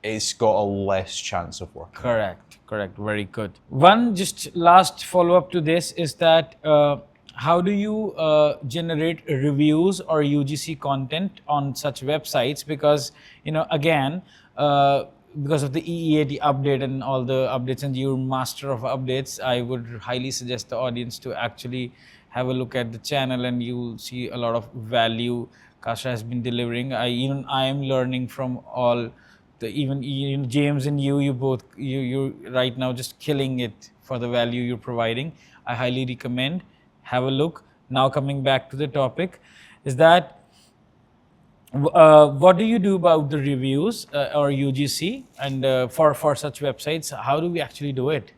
it's got a less chance of working. Correct. Very good. One just last follow-up to this is that how do you generate reviews or UGC content on such websites? Because again, because of the EE80 update and all the updates, and you're master of updates, I would highly suggest the audience to actually have a look at the channel, and you'll see a lot of value Kasra has been delivering. I am learning from all the, even James and you both, you right now just killing it for the value you're providing. I highly recommend, have a look. Now coming back to the topic is that What do you do about the reviews or UGC and for such websites? How do we actually do it?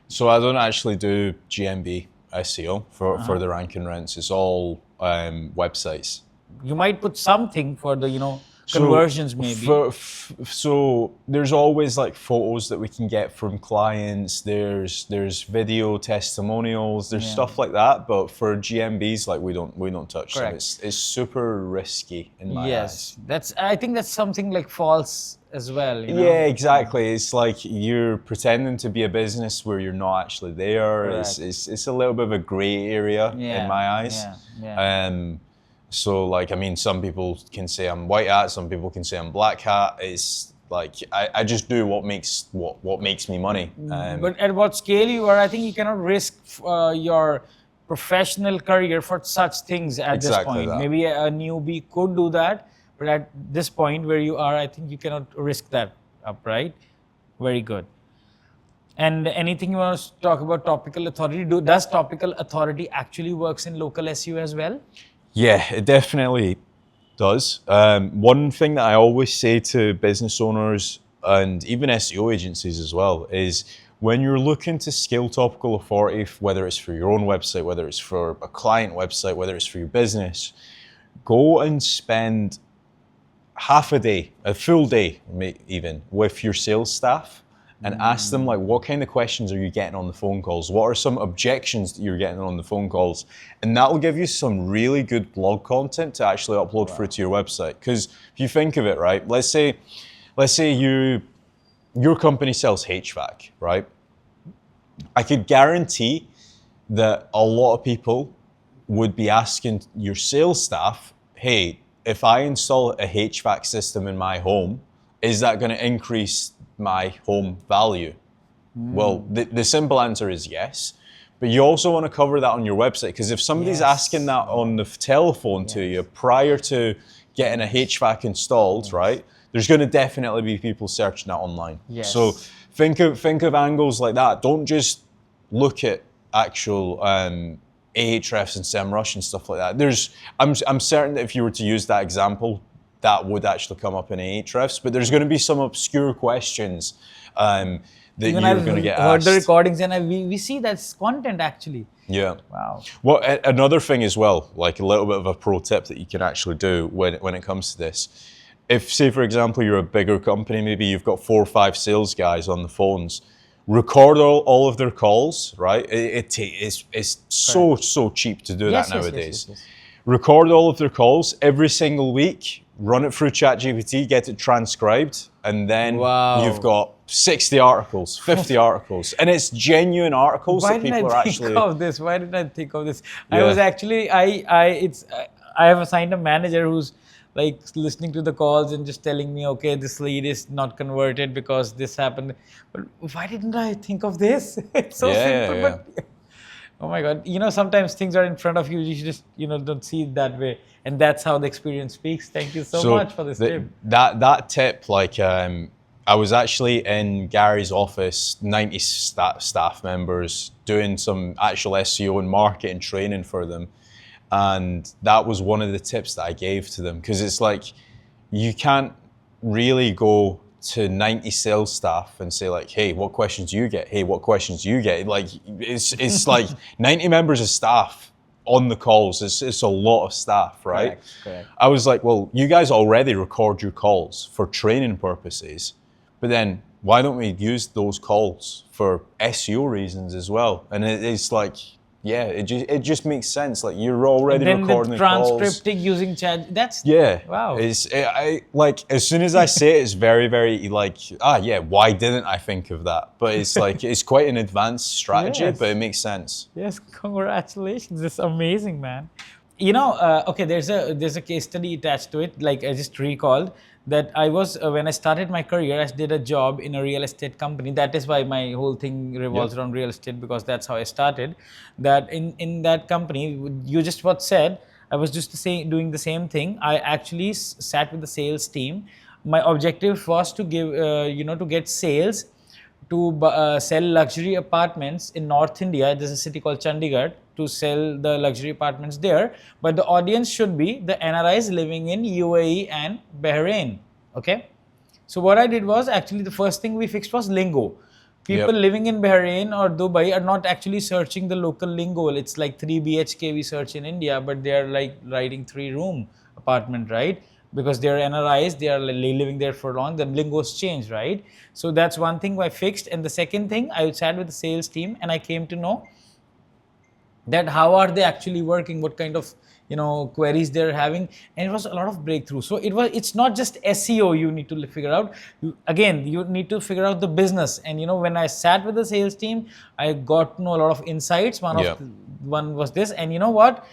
So I don't actually do GMB SEO for the rank and rents. It's all websites. You might put something for the conversions maybe. So there's always like photos that we can get from clients. There's video testimonials. There's stuff like that. But for GMBs, like we don't touch them. It's super risky in my eyes. I think that's something like false as well. Yeah, exactly. It's like you're pretending to be a business where you're not actually there. It's a little bit of a gray area in my eyes. So like, I mean, some people can say I'm white hat, some people can say I'm black hat. It's like, I just do what makes me money. But at what scale you are, I think you cannot risk your professional career for such things at this point. Maybe a newbie could do that, but at this point where you are, I think you cannot risk that up, right? Very good. And anything you want to talk about Topical Authority? Does Topical Authority actually works in local SEO as well? Yeah, it definitely does. One thing that I always say to business owners and even SEO agencies as well is when you're looking to scale Topical Authority, whether it's for your own website, whether it's for a client website, whether it's for your business, go and spend half a day, a full day even, with your sales staff and ask them like, what kind of questions are you getting on the phone calls? What are some objections that you're getting on the phone calls? And that will give you some really good blog content to actually upload through to your website. Because if you think of it, right, let's say your company sells HVAC, right? I could guarantee that a lot of people would be asking your sales staff, hey, if I install a HVAC system in my home, is that going to increase my home value? Well, the simple answer is yes, but you also want to cover that on your website, because if somebody's asking that on the telephone to you prior to getting a HVAC installed, right, there's going to definitely be people searching that online. So think of angles like that. Don't just look at actual Ahrefs and SEMrush and stuff like that. I'm certain that if you were to use that example, that would actually come up in Ahrefs, but there's going to be some obscure questions that you're going to get asked. Heard the recordings and we see that's content actually. Yeah. Wow. Well, another thing as well, like a little bit of a pro tip that you can actually do when it comes to this. If, say, for example, you're a bigger company, maybe you've got 4 or 5 sales guys on the phones, record all of their calls, right? It's so cheap to do that nowadays. Yes. Record all of their calls every single week, run it through ChatGPT, get it transcribed, and then you've got 60 articles, 50 articles, and it's genuine articles that people are actually. Why didn't I think of this? I was actually I have assigned a manager who's like listening to the calls and just telling me, okay, this lead is not converted because this happened. But why didn't I think of this? It's so simple, but. Oh my God! Sometimes things are in front of you. You just don't see it that way, and that's how the experience speaks. Thank you so much for this tip. That tip, like I was actually in Gary's office, 90 staff members, doing some actual SEO and marketing training for them, and that was one of the tips that I gave to them, because it's like you can't really go to 90 sales staff and say like, hey, what questions do you get? Hey, what questions do you get? Like it's like 90 members of staff on the calls. It's a lot of staff, right? Correct. I was like, well, you guys already record your calls for training purposes, but then why don't we use those calls for SEO reasons as well? And it's like, yeah, it just makes sense. Like you're already recording the calls. Transcripting using chat. That's wow. I like as soon as I say it, it's very, very like why didn't I think of that? But it's like it's quite an advanced strategy, but it makes sense. Yes, congratulations. It's amazing, man. Okay, there's a case study attached to it. Like I just recalled that I was when I started my career, I did a job in a real estate company. That is why my whole thing revolves around real estate, because that's how I started. That in that company, you just what said, I was just doing the same thing. I actually sat with the sales team. My objective was to give to get sales to sell luxury apartments in North India. There's a city called Chandigarh, to sell the luxury apartments there, but the audience should be the NRIs living in UAE and Bahrain. Okay. So what I did was, actually the first thing we fixed was lingo. People living in Bahrain or Dubai are not actually searching the local lingo. It's like 3 BHK we search in India, but they are like writing 3-room apartment, right? Because they are NRIs, they are living there for long, the lingos change, right? So that's one thing I fixed. And the second thing, I sat with the sales team and I came to know that how are they actually working, what kind of queries they're having, and it was a lot of breakthrough. So it's not just SEO you need to figure out. You need to figure out the business. And when I sat with the sales team, I got to know a lot of insights. One was this, and you know what?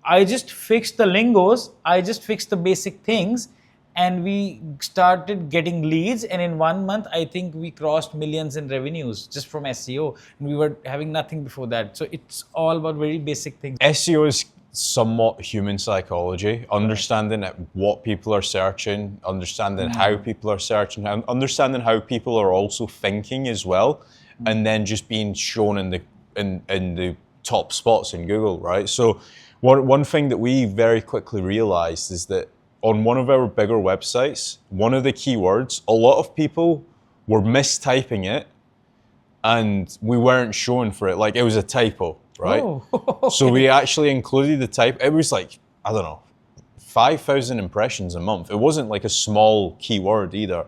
I just fixed the lingos, I just fixed the basic things, and we started getting leads. And in 1 month, I think we crossed millions in revenues just from SEO. And we were having nothing before that. So it's all about very basic things. SEO is somewhat human psychology, understanding what people are searching, understanding how people are searching, and understanding how people are also thinking as well, and then just being shown in the top spots in Google, right? So one thing that we very quickly realized is that on one of our bigger websites, one of the keywords, a lot of people were mistyping it and we weren't showing for it. Like it was a typo, right? Oh, okay. So we actually included the type. It was like, I don't know, 5,000 impressions a month. It wasn't like a small keyword either.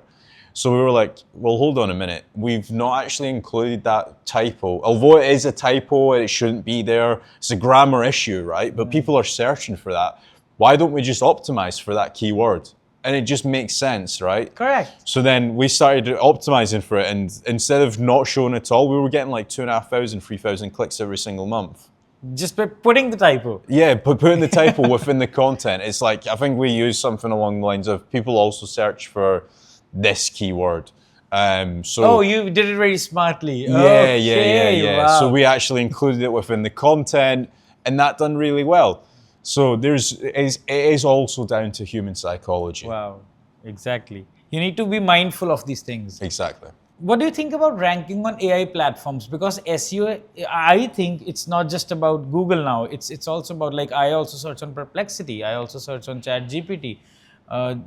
So we were like, well, hold on a minute. We've not actually included that typo. Although it is a typo, it shouldn't be there. It's a grammar issue, right? But people are searching for that. Why don't we just optimize for that keyword? And it just makes sense, right? Correct. So then we started optimizing for it. And instead of not showing at all, we were getting like 2,500, 3,000 clicks every single month. Just by putting the typo. Yeah, but putting the typo within the content. It's like, I think we use something along the lines of people also search for this keyword. Oh, you did it very smartly. Yeah. Wow. So we actually included it within the content, and that done really well. So it is also down to human psychology. Wow, exactly. You need to be mindful of these things. Exactly. What do you think about ranking on AI platforms? Because SEO, I think it's not just about Google now. It's also about, like, I also search on Perplexity. I also search on ChatGPT.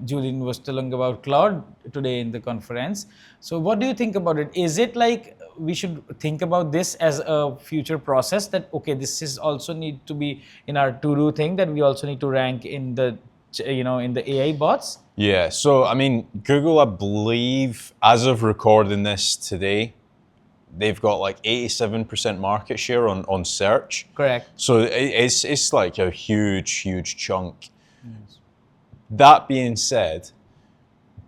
Julian was telling about Claude today in the conference. So what do you think about it? Is it like we should think about this as a future process that, okay, this is also need to be in our to-do thing, that we also need to rank in the, in the AI bots? Yeah, so I mean, Google, I believe, as of recording this today, they've got like 87% market share on search. Correct. So it's like a huge chunk. Yes. That being said,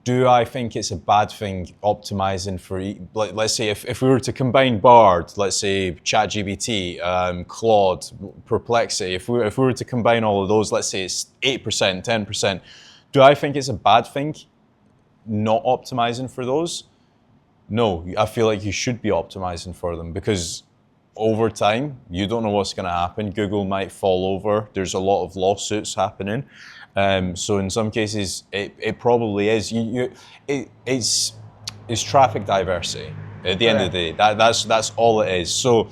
do I think it's a bad thing optimizing for, let's say if we were to combine Bard, let's say ChatGPT, Claude, Perplexity, if we were to combine all of those, let's say it's 8%, 10%, do I think it's a bad thing not optimizing for those? No, I feel like you should be optimizing for them, because over time, you don't know what's going to happen. Google might fall over. There's a lot of lawsuits happening. So in some cases, it probably is. It's traffic diversity. At the end of the day, that's all it is. So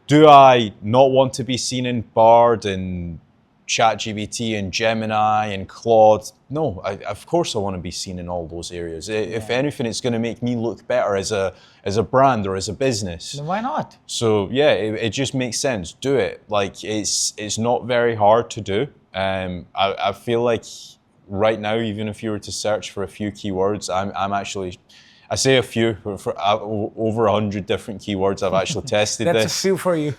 do I not want to be seen in Bard and ChatGPT and Gemini and Claude? No, of course I want to be seen in all those areas. If anything, it's going to make me look better as a brand or as a business. Then why not? So yeah, it just makes sense. Do it. Like it's not very hard to do. I feel like right now, even if you were to search for a few keywords, I'm actually, I say a few, for over 100 different keywords I've actually tested. That's this. A few for you.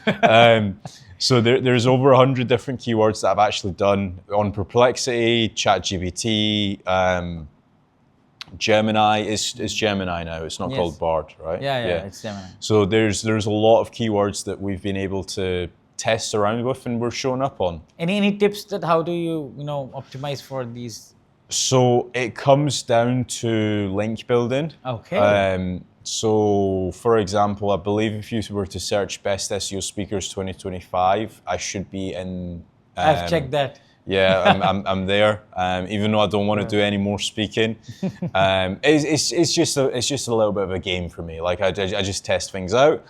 So there's over 100 different keywords that I've actually done on Perplexity, ChatGPT, Gemini. It's Gemini now. It's not called Bard, right? Yeah, it's Gemini. So there's a lot of keywords that we've been able to test around with and we're showing up on. Any tips that how do you optimize for these? So it comes down to link building. Okay. So for example, I believe if you were to search best SEO speakers 2025, I should be in. I've checked that. Yeah, I'm there. Even though I don't want to do any more speaking, it's just a little bit of a game for me. Like I just test things out.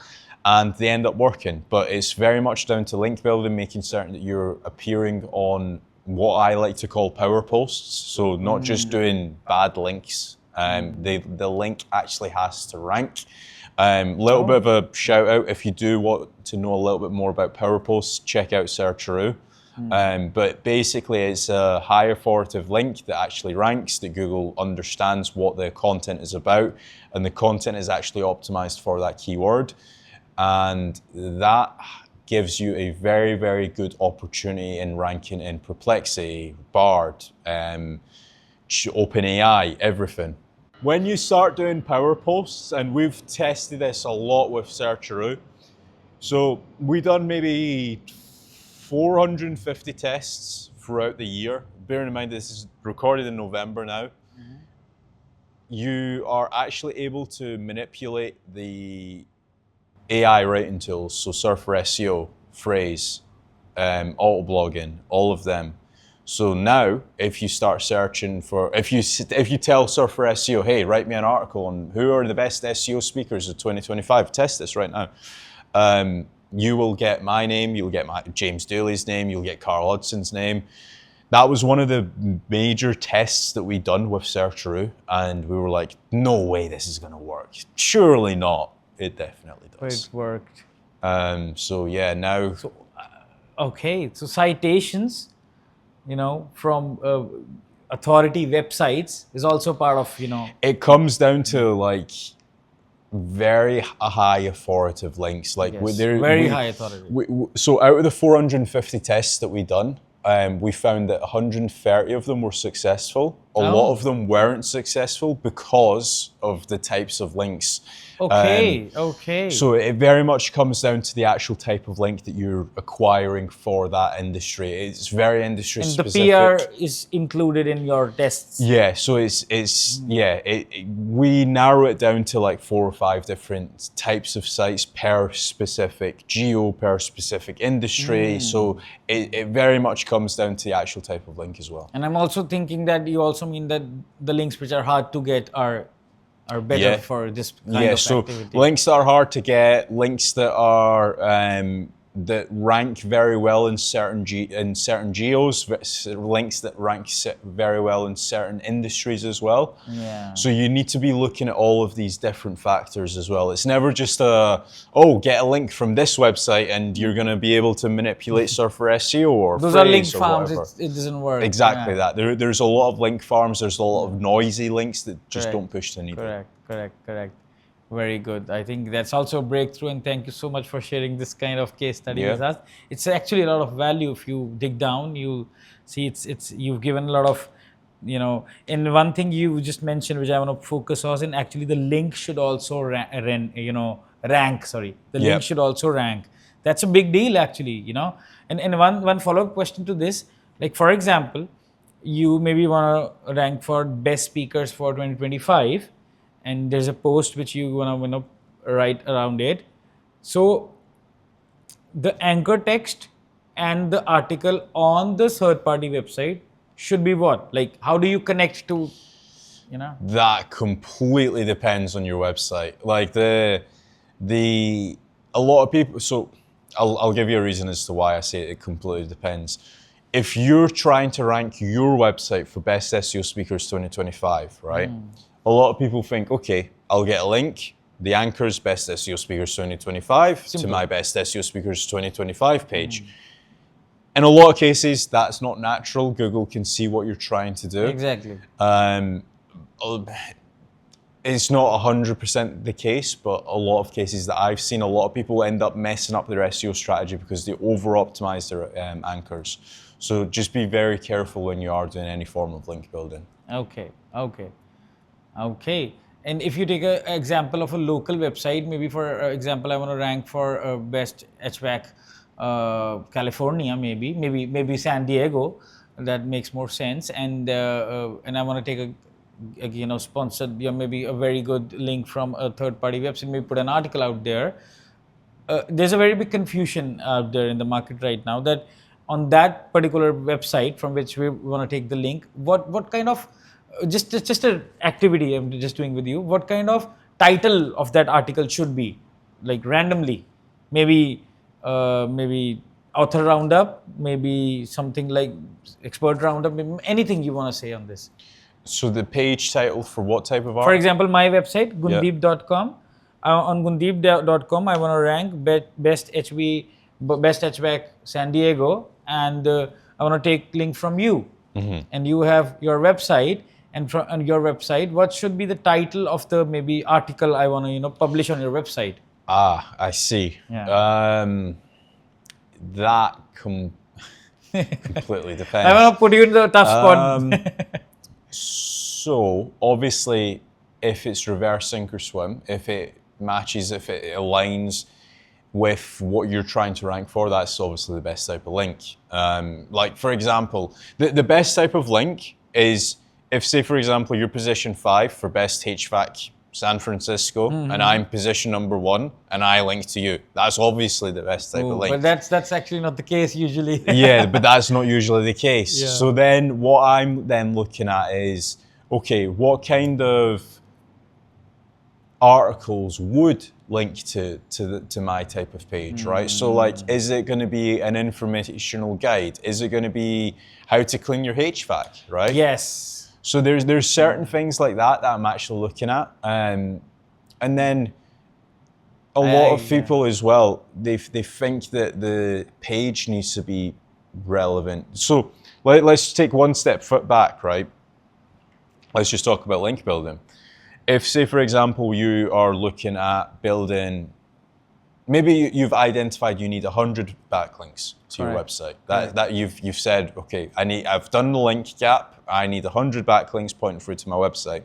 and they end up working. But it's very much down to link building, making certain that you're appearing on what I like to call power posts. So not just doing bad links. The link actually has to rank. Little bit of a shout out, if you do want to know a little bit more about power posts, check out Searcheroo. But basically it's a high authoritative link that actually ranks, that Google understands what the content is about, and the content is actually optimized for that keyword. And that gives you a very, very good opportunity in ranking in Perplexity, Bard, OpenAI, everything. When you start doing power posts, and we've tested this a lot with Searcheroo, so we done maybe 450 tests throughout the year. Bearing in mind this is recorded in November now. You are actually able to manipulate the AI writing tools, so Surfer SEO, Phrase, auto-blogging, all of them. So now, if you start searching for, if you tell Surfer SEO, hey, write me an article on who are the best SEO speakers of 2025, test this right now. You will get my name, you'll get James Dooley's name, you'll get Carl Hudson's name. That was one of the major tests that we done with Searcheroo, and we were like, no way this is gonna work. Surely not. It definitely does. It worked. So yeah, now. So, okay, so citations, from authority websites is also part of, It comes down to like very high authoritative links. Like yes, very high authoritative. So out of the 450 tests that we done, we found that 130 of them were successful. A lot of them weren't successful because of the types of links. Okay. So it very much comes down to the actual type of link that you're acquiring for that industry. It's very industry specific. And the PR is included in your tests. Yeah, so we narrow it down to like 4 or 5 different types of sites per specific geo, per specific industry. So it very much comes down to the actual type of link as well. And I'm also thinking that you also mean that the links which are hard to get are better for this kind of so activity. Links that are hard to get, links that are that rank very well in certain geos, links that rank very well in certain industries as well. Yeah. So you need to be looking at all of these different factors as well. It's never just get a link from this website and you're going to be able to manipulate Surfer SEO or those Phrase are link or farms. whatever. It doesn't work. Exactly that. There's a lot of link farms. There's a lot of noisy links that just don't push the needle. Correct. Very good. I think that's also a breakthrough, and thank you so much for sharing this kind of case study with us. It's actually a lot of value if you dig down. You see, you've given a lot of, and one thing you just mentioned, which I want to focus on, is actually the link should also rank. The link should also rank. That's a big deal, actually. And one follow-up question to this, like for example, you maybe want to rank for best speakers for 2025. And there's a post which you want to write around it. So the anchor text and the article on the third-party website should be what? Like, how do you connect to, That completely depends on your website. Like a lot of people. So I'll give you a reason as to why I say it completely depends. If you're trying to rank your website for best SEO speakers 2025, right? A lot of people think, okay, I'll get a link, the anchor's best SEO speakers 2025 to my best SEO speakers 2025 page. In a lot of cases, that's not natural. Google can see what you're trying to do. Exactly. It's not 100% the case, but a lot of cases that I've seen, a lot of people end up messing up their SEO strategy because they over-optimize their anchors. So just be very careful when you are doing any form of link building. Okay. And if you take an example of a local website, maybe for example, I want to rank for best HVAC California, maybe San Diego, that makes more sense. And I want to take a sponsored, maybe a very good link from a third-party website, maybe put an article out there. There's a very big confusion out there in the market right now that on that particular website from which we want to take the link, what kind of just an activity I'm just doing with you. What kind of title of that article should be, like randomly? maybe author roundup, maybe something like expert roundup, maybe anything you want to say on this. So the page title for what type of art? For example, my website, gundeep.com. On gundeep.com, I want to rank best hatchback San Diego, and I want to take link from you. And you have your website, and on your website, what should be the title of the maybe article I want to publish on your website? Ah, I see. Yeah. That completely depends. I want to put you in the tough spot. So obviously, if it's reverse sink or swim, if it matches, if it aligns with what you're trying to rank for, that's obviously the best type of link. Like for example, the best type of link is if, say for example, you're position 5 for best HVAC San Francisco, and I'm position number 1, and I link to you. That's obviously the best type of link. But that's actually not the case usually. Yeah, but that's not usually the case. Yeah. So then what I'm then looking at is, okay, what kind of articles would link to my type of page, right? So like, is it going to be an informational guide? Is it going to be how to clean your HVAC, right? Yes. So there's certain things like that I'm actually looking at, and then a lot of people as well, they think that the page needs to be relevant. So let's take one step back, right? Let's just talk about link building. If, say for example, you are looking at building, maybe you've identified you need 100 backlinks to your website. That you've said, okay, I've done the link gap. I need 100 backlinks pointing through to my website.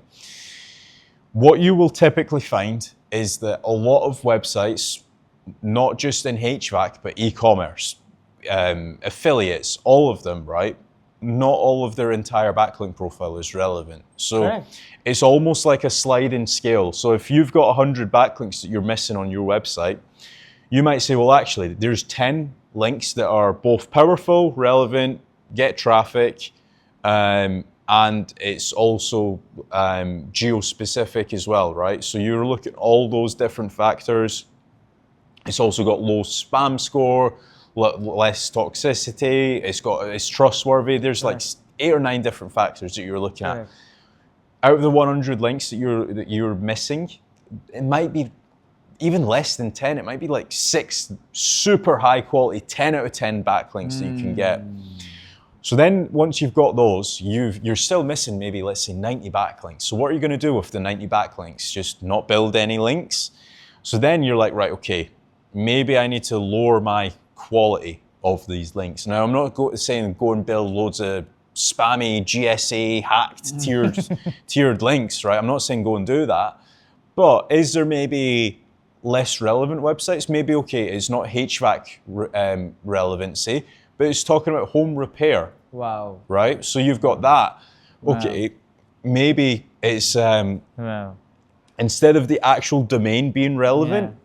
What you will typically find is that a lot of websites, not just in HVAC, but e-commerce, affiliates, all of them, right? Not all of their entire backlink profile is relevant. So it's almost like a sliding scale. So if you've got 100 backlinks that you're missing on your website, you might say, well, actually, there's 10 links that are both powerful, relevant, get traffic, and it's also geo-specific as well, right? So you're looking at all those different factors. It's also got low spam score, less toxicity, it's trustworthy. There's like 8 or 9 different factors that you're looking at. Out of the 100 links that you're missing, it might be even less than 10. It might be like 6 super high quality 10 out of 10 backlinks that you can get. So then once you've got those, you're still missing maybe, let's say, 90 backlinks. So what are you going to do with the 90 backlinks? Just not build any links? So then you're like, right, okay, maybe I need to lower my quality of these links. Now, I'm not saying go and build loads of spammy GSA hacked tiered links, right? I'm not saying go and do that. But is there maybe less relevant websites? Maybe, okay, it's not HVAC relevancy, but it's talking about home repair. Wow. Right? So you've got that. Okay, maybe it's instead of the actual domain being relevant,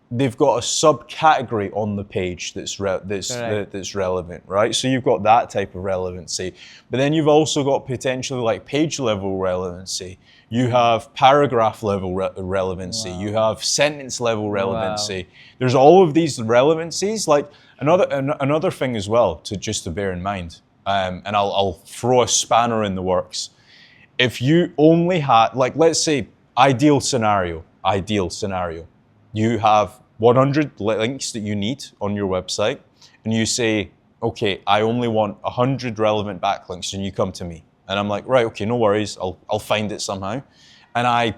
they've got a subcategory on the page that's relevant, right? So you've got that type of relevancy. But then you've also got potentially like page level relevancy. You have paragraph level relevancy. You have sentence level relevancy. There's all of these relevancies. Like another thing as well to bear in mind, and I'll throw a spanner in the works. If you only had, like, let's say, ideal scenario, you have 100 links that you need on your website, and you say, okay, I only want 100 relevant backlinks, and you come to me. And I'm like, right, okay, no worries, I'll find it somehow. And I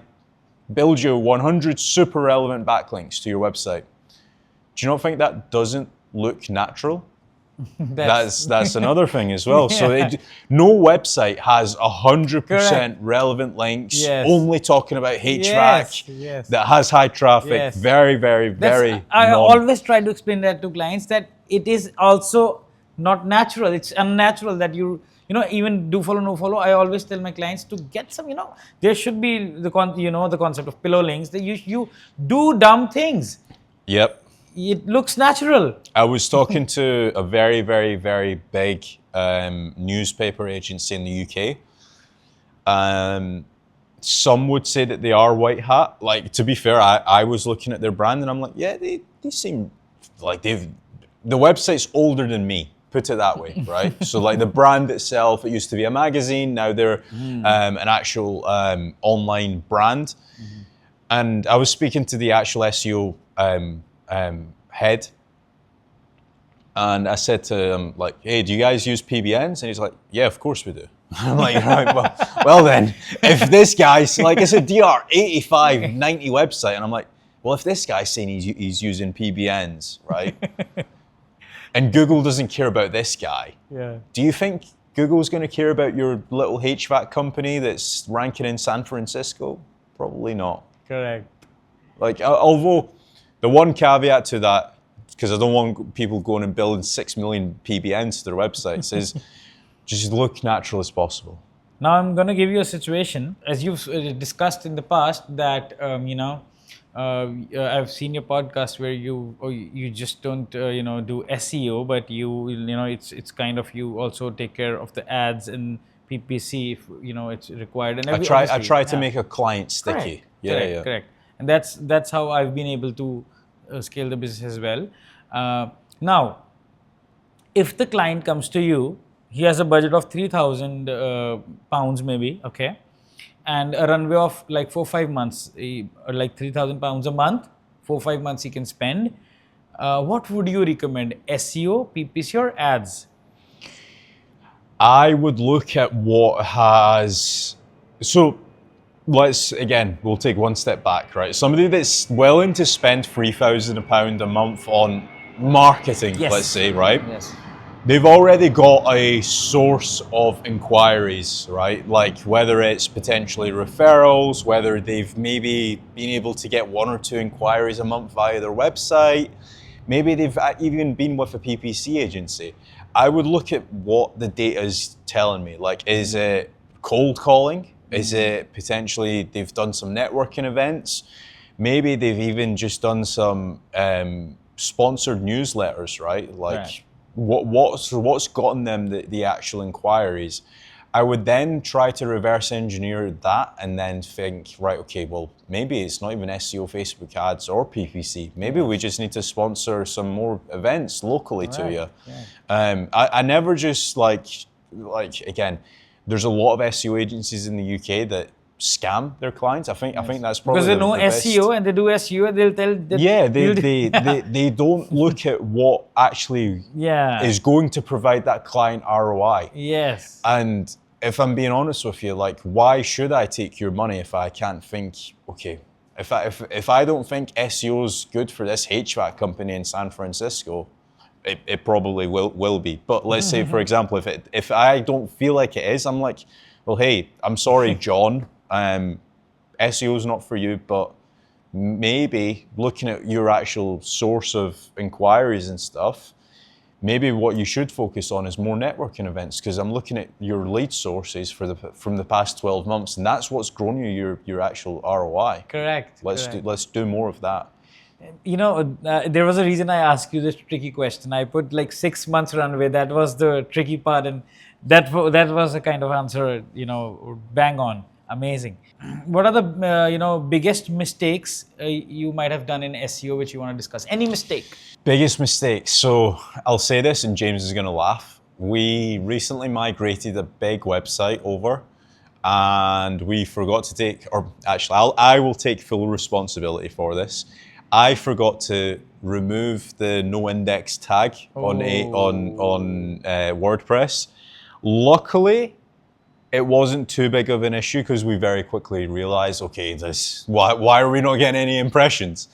build you 100 super relevant backlinks to your website. Do you not think that doesn't look natural? That's another thing as well. So no website has 100% relevant links, only talking about HVAC, that has high traffic, very, very, very. I always try to explain that to clients, that it is also not natural. It's unnatural that you even do follow, no follow. I always tell my clients to get some, there should be the concept of pillow links, that you do dumb things. Yep. It looks natural. I was talking to a very, very, very big newspaper agency in the UK, some would say that they are white hat. Like, to be fair, I was looking at their brand and I'm like, yeah, they seem like the website's older than me. Put it that way, right? So like the brand itself, it used to be a magazine. Now they're an actual online brand. And I was speaking to the actual SEO head, and I said to him, like, hey, do you guys use PBNs? And he's like, yeah, of course we do. I'm like, right, well then, if this guy's, like, it's a DR 90 website, and I'm like, well, if this guy's saying he's using PBNs, right? And Google doesn't care about this guy. Yeah. Do you think Google's going to care about your little HVAC company that's ranking in San Francisco? Probably not. Correct. Like, although the one caveat to that, because I don't want people going and building 6 million PBNs to their websites, is just look natural as possible. Now I'm going to give you a situation, as you've discussed in the past, that I've seen your podcast where you just don't do SEO, but it's kind of, you also take care of the ads and PPC if it's required. And I try to make a client sticky. Correct. Correct. And that's how I've been able to scale the business as well. Now, if the client comes to you, he has a budget of 3,000 pounds maybe, okay, and a runway of like 4-5 months, like 3,000 pounds a month, 4-5 months he can spend. What would you recommend? SEO, PPC, or ads? I would look at what has, so we'll take one step back, right? Somebody that's willing to spend £3,000 a month on marketing, yes, let's say, right? Yes. They've already got a source of inquiries, right? Like whether it's potentially referrals, whether they've maybe been able to get 1 or 2 inquiries a month via their website. Maybe they've even been with a PPC agency. I would look at what the data is telling me. Like, is it cold calling? Is it potentially they've done some networking events? Maybe they've even just done some sponsored newsletters, right? Like, right. What's gotten them the actual inquiries? I would then try to reverse engineer that and then think, right, okay, well, maybe it's not even SEO, Facebook ads, or PPC. Maybe we just need to sponsor some more events locally to you. Yeah. I never just like again, there's a lot of SEO agencies in the UK that scam their clients. I think that's probably because they know SEO and they do SEO and they'll tell that they don't look at what actually is going to provide that client ROI. Yes. And if I'm being honest with you, like, why should I take your money if I can't think, okay, if I don't think SEO is good for this HVAC company in San Francisco, it probably will be. But let's say, for example, if I don't feel like it is, I'm like, well, hey, I'm sorry, John. SEO is not for you, but maybe looking at your actual source of inquiries and stuff, maybe what you should focus on is more networking events, because I'm looking at your lead sources from the past 12 months, and that's what's grown your actual ROI. Correct. Let's do more of that. There was a reason I asked you this tricky question. I put like 6 months runway. That was the tricky part, and that was a kind of answer, bang on. Amazing. What are the biggest mistakes you might have done in SEO which you want to discuss? Any mistake? Biggest mistakes. So I'll say this, and James is going to laugh. We recently migrated a big website over, and we forgot to take, or actually, I will take full responsibility for this. I forgot to remove the no index tag on WordPress. Luckily, it wasn't too big of an issue because we very quickly realized, okay, why are we not getting any impressions?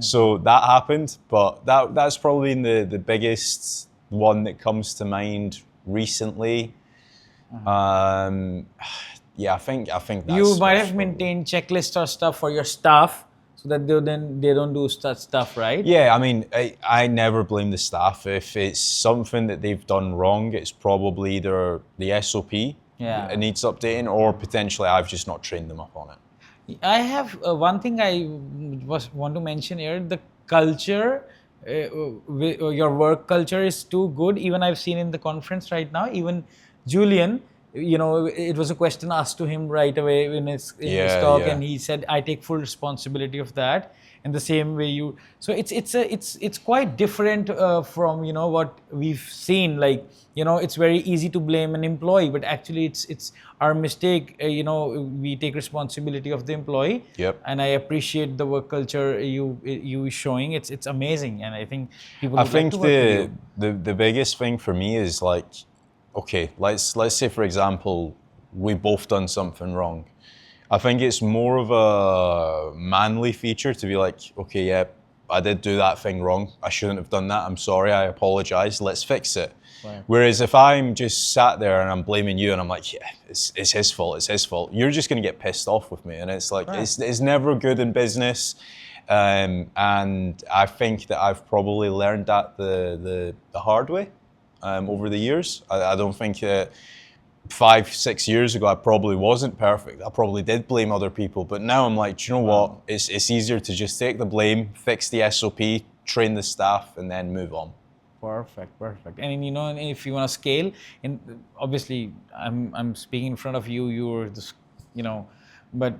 So that happened, but that's probably the biggest one that comes to mind recently. Yeah, I think that's, you might have maintained checklists or stuff for your staff so that they don't do such stuff, right? Yeah, I mean, I never blame the staff. If it's something that they've done wrong, it's probably either the SOP it needs updating, or potentially I've just not trained them up on it. I have one thing I want to mention here. The culture, your work culture is too good. Even I've seen in the conference right now, even Julian, it was a question asked to him right away in his Yeah, talk, yeah. and he said, "I take full responsibility of that." In the same way you, so it's quite different from what we've seen. Like it's very easy to blame an employee, but actually it's our mistake. We take responsibility of the employee. Yep. And I appreciate the work culture you showing. It's amazing, and I think people I would like think to work with you. the biggest thing for me is like, okay, let's say for example we both done something wrong. I think it's more of a manly feature to be like, okay, yeah, I did do that thing wrong. I shouldn't have done that. I'm sorry. I apologize. Let's fix it. Right. Whereas if I'm just sat there and I'm blaming you and I'm like, yeah, it's his fault. It's his fault. You're just going to get pissed off with me. And it's like, Right. it's never good in business. And I think that I've probably learned that the hard way over the years. I don't think that 5-6 years ago I probably wasn't perfect. I probably did blame other people, but now I'm like, do you know what? It's easier to just take the blame, fix the SOP, train the staff, and then move on. Perfect. And and if you want to scale, obviously I'm speaking in front of you. You're this, but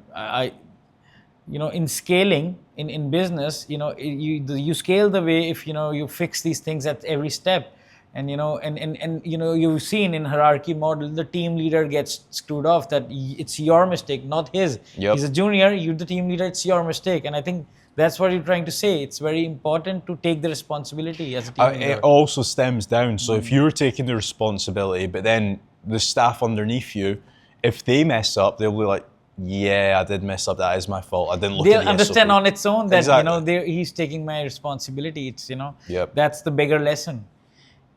in scaling in business, you scale the way if you fix these things at every step. And you've seen in hierarchy model, the team leader gets screwed off, that it's your mistake, not his. Yep. He's a junior, you're the team leader, it's your mistake. And I think that's what you're trying to say. It's very important to take the responsibility as a team leader. It also stems down. So if you're taking the responsibility, but then the staff underneath you, if they mess up, they'll be like, yeah, I did mess up. That is my fault. I didn't look They'll at the understand SOP. on its own that Exactly. he's taking my responsibility. It's Yep. that's the bigger lesson.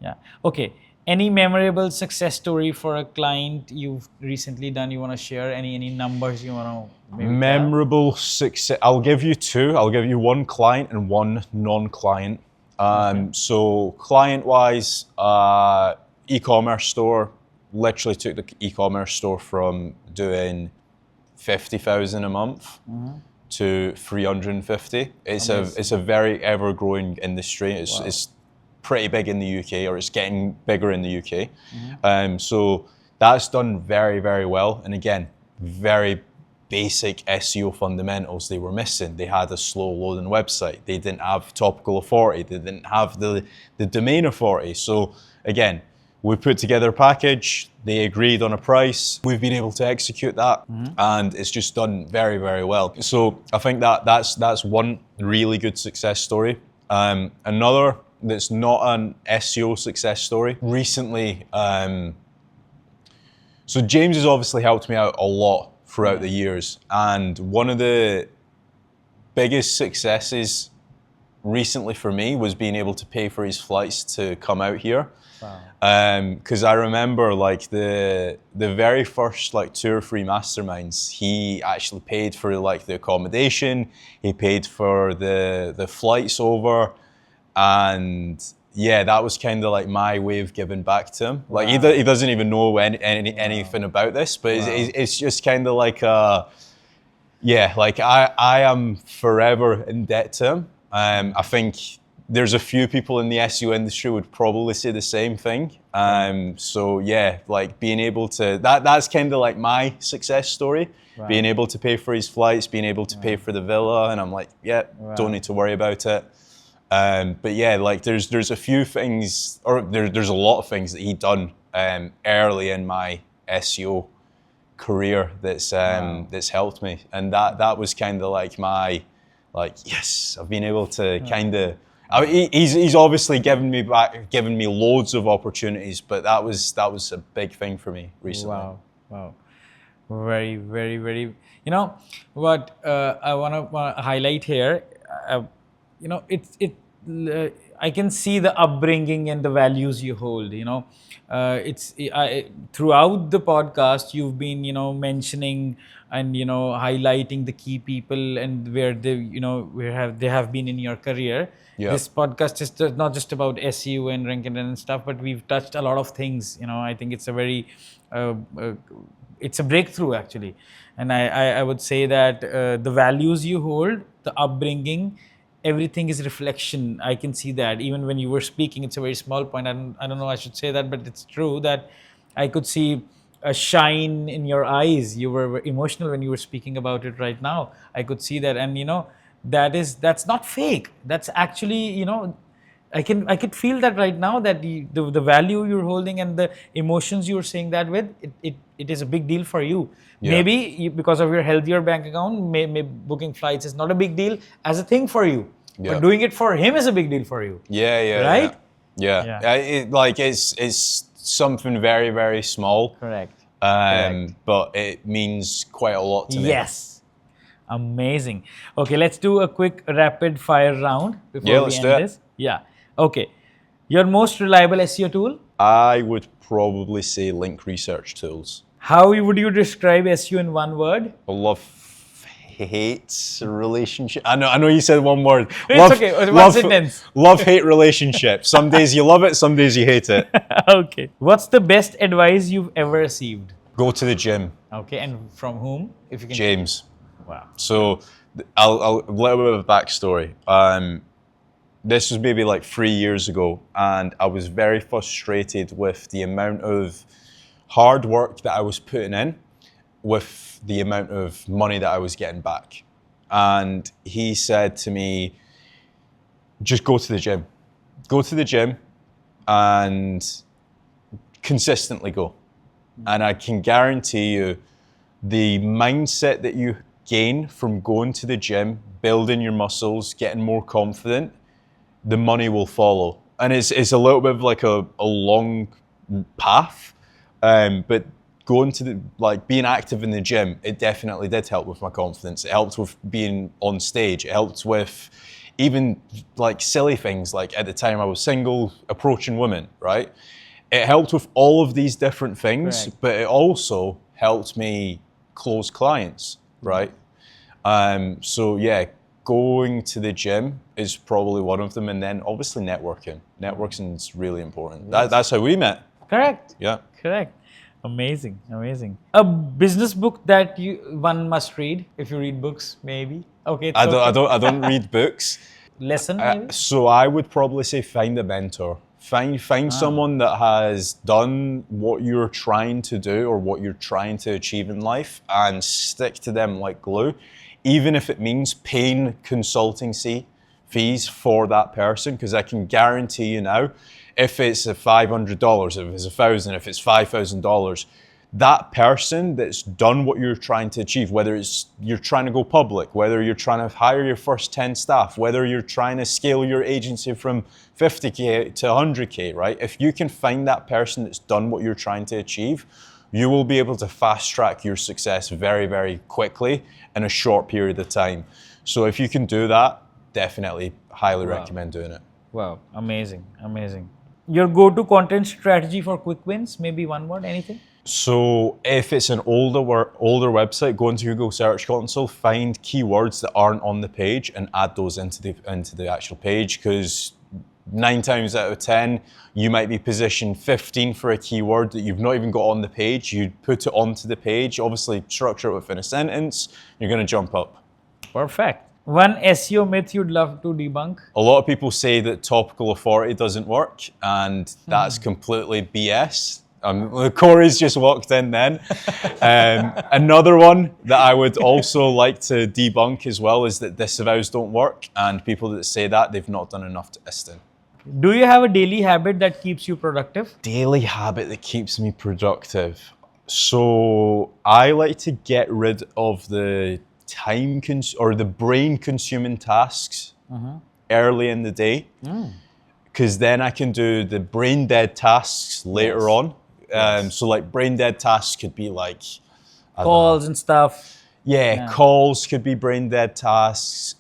Yeah. Okay. Any memorable success story for a client you've recently done you want to share? Any numbers you want to maybe Memorable success. I'll give you two. I'll give you one client and one non-client. So client-wise, e-commerce store. Literally took the e-commerce store from doing 50,000 a month to 350. It's a very ever-growing industry. It's pretty big in the UK, or it's getting bigger in the UK. So that's done very, very well. And again, very basic SEO fundamentals they were missing. They had a slow loading website. They didn't have Topical authority. They didn't have the domain authority. So again, we put together a package. They agreed on a price. We've been able to execute that, and it's just done very, very well. So I think that's one really good success story. Another that's not an SEO success story. Recently, so James has obviously helped me out a lot throughout the years, and one of the biggest successes recently for me was being able to pay for his flights to come out here. Because I remember like the very first like 2 or 3 masterminds, he actually paid for like the accommodation, he paid for the flights over. And yeah, that was kind of like my way of giving back to him. Like he doesn't even know anything about this, but it's just kind of like, like I am forever in debt to him. I think there's a few people in the SEO industry would probably say the same thing. So yeah, like being able to, that's kind of like my success story. Being able to pay for his flights, being able to pay for the villa, and I'm like, don't need to worry about it. But yeah, like there's a few things, or there's a lot of things that he done early in my SEO career that's helped me, and that was kind of like my yes, I've been able to kind of. He's obviously given me loads of opportunities, but that was a big thing for me recently. Wow. Very, very, very. What I want to highlight here. I can see the upbringing and the values you hold. Throughout the podcast you've been mentioning and highlighting the key people and where they have been in your career. Yeah. This podcast is not just about SEO and Rank-and-Rent and stuff, but we've touched a lot of things. I think it's a very it's a breakthrough actually, and I would say that the values you hold, the upbringing, everything is reflection. I can see that even when you were speaking. It's a very small point. I don't know I should say that, but it's true that I could see a shine in your eyes. You were emotional when you were speaking about it right now. I could see that, and that's not fake. That's actually, I could feel that right now, that the value you're holding and the emotions you're saying that with, it is a big deal for you. Yeah. Maybe because of your healthier bank account, maybe booking flights is not a big deal as a thing for you, but doing it for him is a big deal for you. Right? Yeah. It's something very, very small. Correct. But it means quite a lot to me. Yes. Amazing. Okay, let's do a quick rapid fire round before we end this. Yeah. Okay. Your most reliable SEO tool? I would probably say link research tools. How would you describe SEO in one word? A love-hate relationship. I know you said one word. It's okay. One sentence. Love-hate relationship. Some days you love it, some days you hate it. Okay. What's the best advice you've ever received? Go to the gym. Okay, and from whom? If you can. James. Wow. So, I'll a little bit of a backstory. This was maybe like 3 years ago, and I was very frustrated with the amount of hard work that I was putting in with the amount of money that I was getting back. And he said to me, just go to the gym. Go to the gym and consistently go. And I can guarantee you the mindset that you gain from going to the gym, building your muscles, getting more confident, the money will follow. And it's a little bit of like a long path, but going to being active in the gym, it definitely did help with my confidence. It helped with being on stage. It helped with even like silly things, like at the time I was single, approaching women, right? It helped with all of these different things, Correct. but it also helped me close clients, right? So yeah, going to the gym is probably one of them, and then obviously networking. Networking is really important. That's how we met. Correct. Yeah. Correct. Amazing. Amazing. A business book that one must read if you read books, maybe. Okay. I don't read books. Lesson, maybe? So I would probably say find a mentor. Find someone that has done what you're trying to do or what you're trying to achieve in life, and stick to them like glue, even if it means paying consultancy fees for that person. Because I can guarantee you now, if it's $500, if it's $1,000, if it's $5,000, that person that's done what you're trying to achieve, whether it's you're trying to go public, whether you're trying to hire your first 10 staff, whether you're trying to scale your agency from 50K to 100K, right? If you can find that person that's done what you're trying to achieve, you will be able to fast track your success very, very quickly in a short period of time. So if you can do that, definitely highly recommend doing it. Wow, amazing, amazing. Your go-to content strategy for quick wins, maybe one word, anything? So if it's an older website, go into Google Search Console, find keywords that aren't on the page and add those into the actual page, because 9 times out of 10, you might be positioned 15 for a keyword that you've not even got on the page. You put it onto the page, obviously structure it within a sentence, you're going to jump up. Perfect. One SEO myth you'd love to debunk? A lot of people say that topical authority doesn't work, and that's completely BS. Corey's just walked in then. Another one that I would also like to debunk as well is that disavows don't work, and people that say that, they've not done enough to testing. Do you have a daily habit that keeps you productive? Daily habit that keeps me productive. So I like to get rid of the the brain consuming tasks early in the day, because then I can do the brain dead tasks later on. So like brain dead tasks could be like Calls and stuff. Yeah, calls could be brain dead tasks.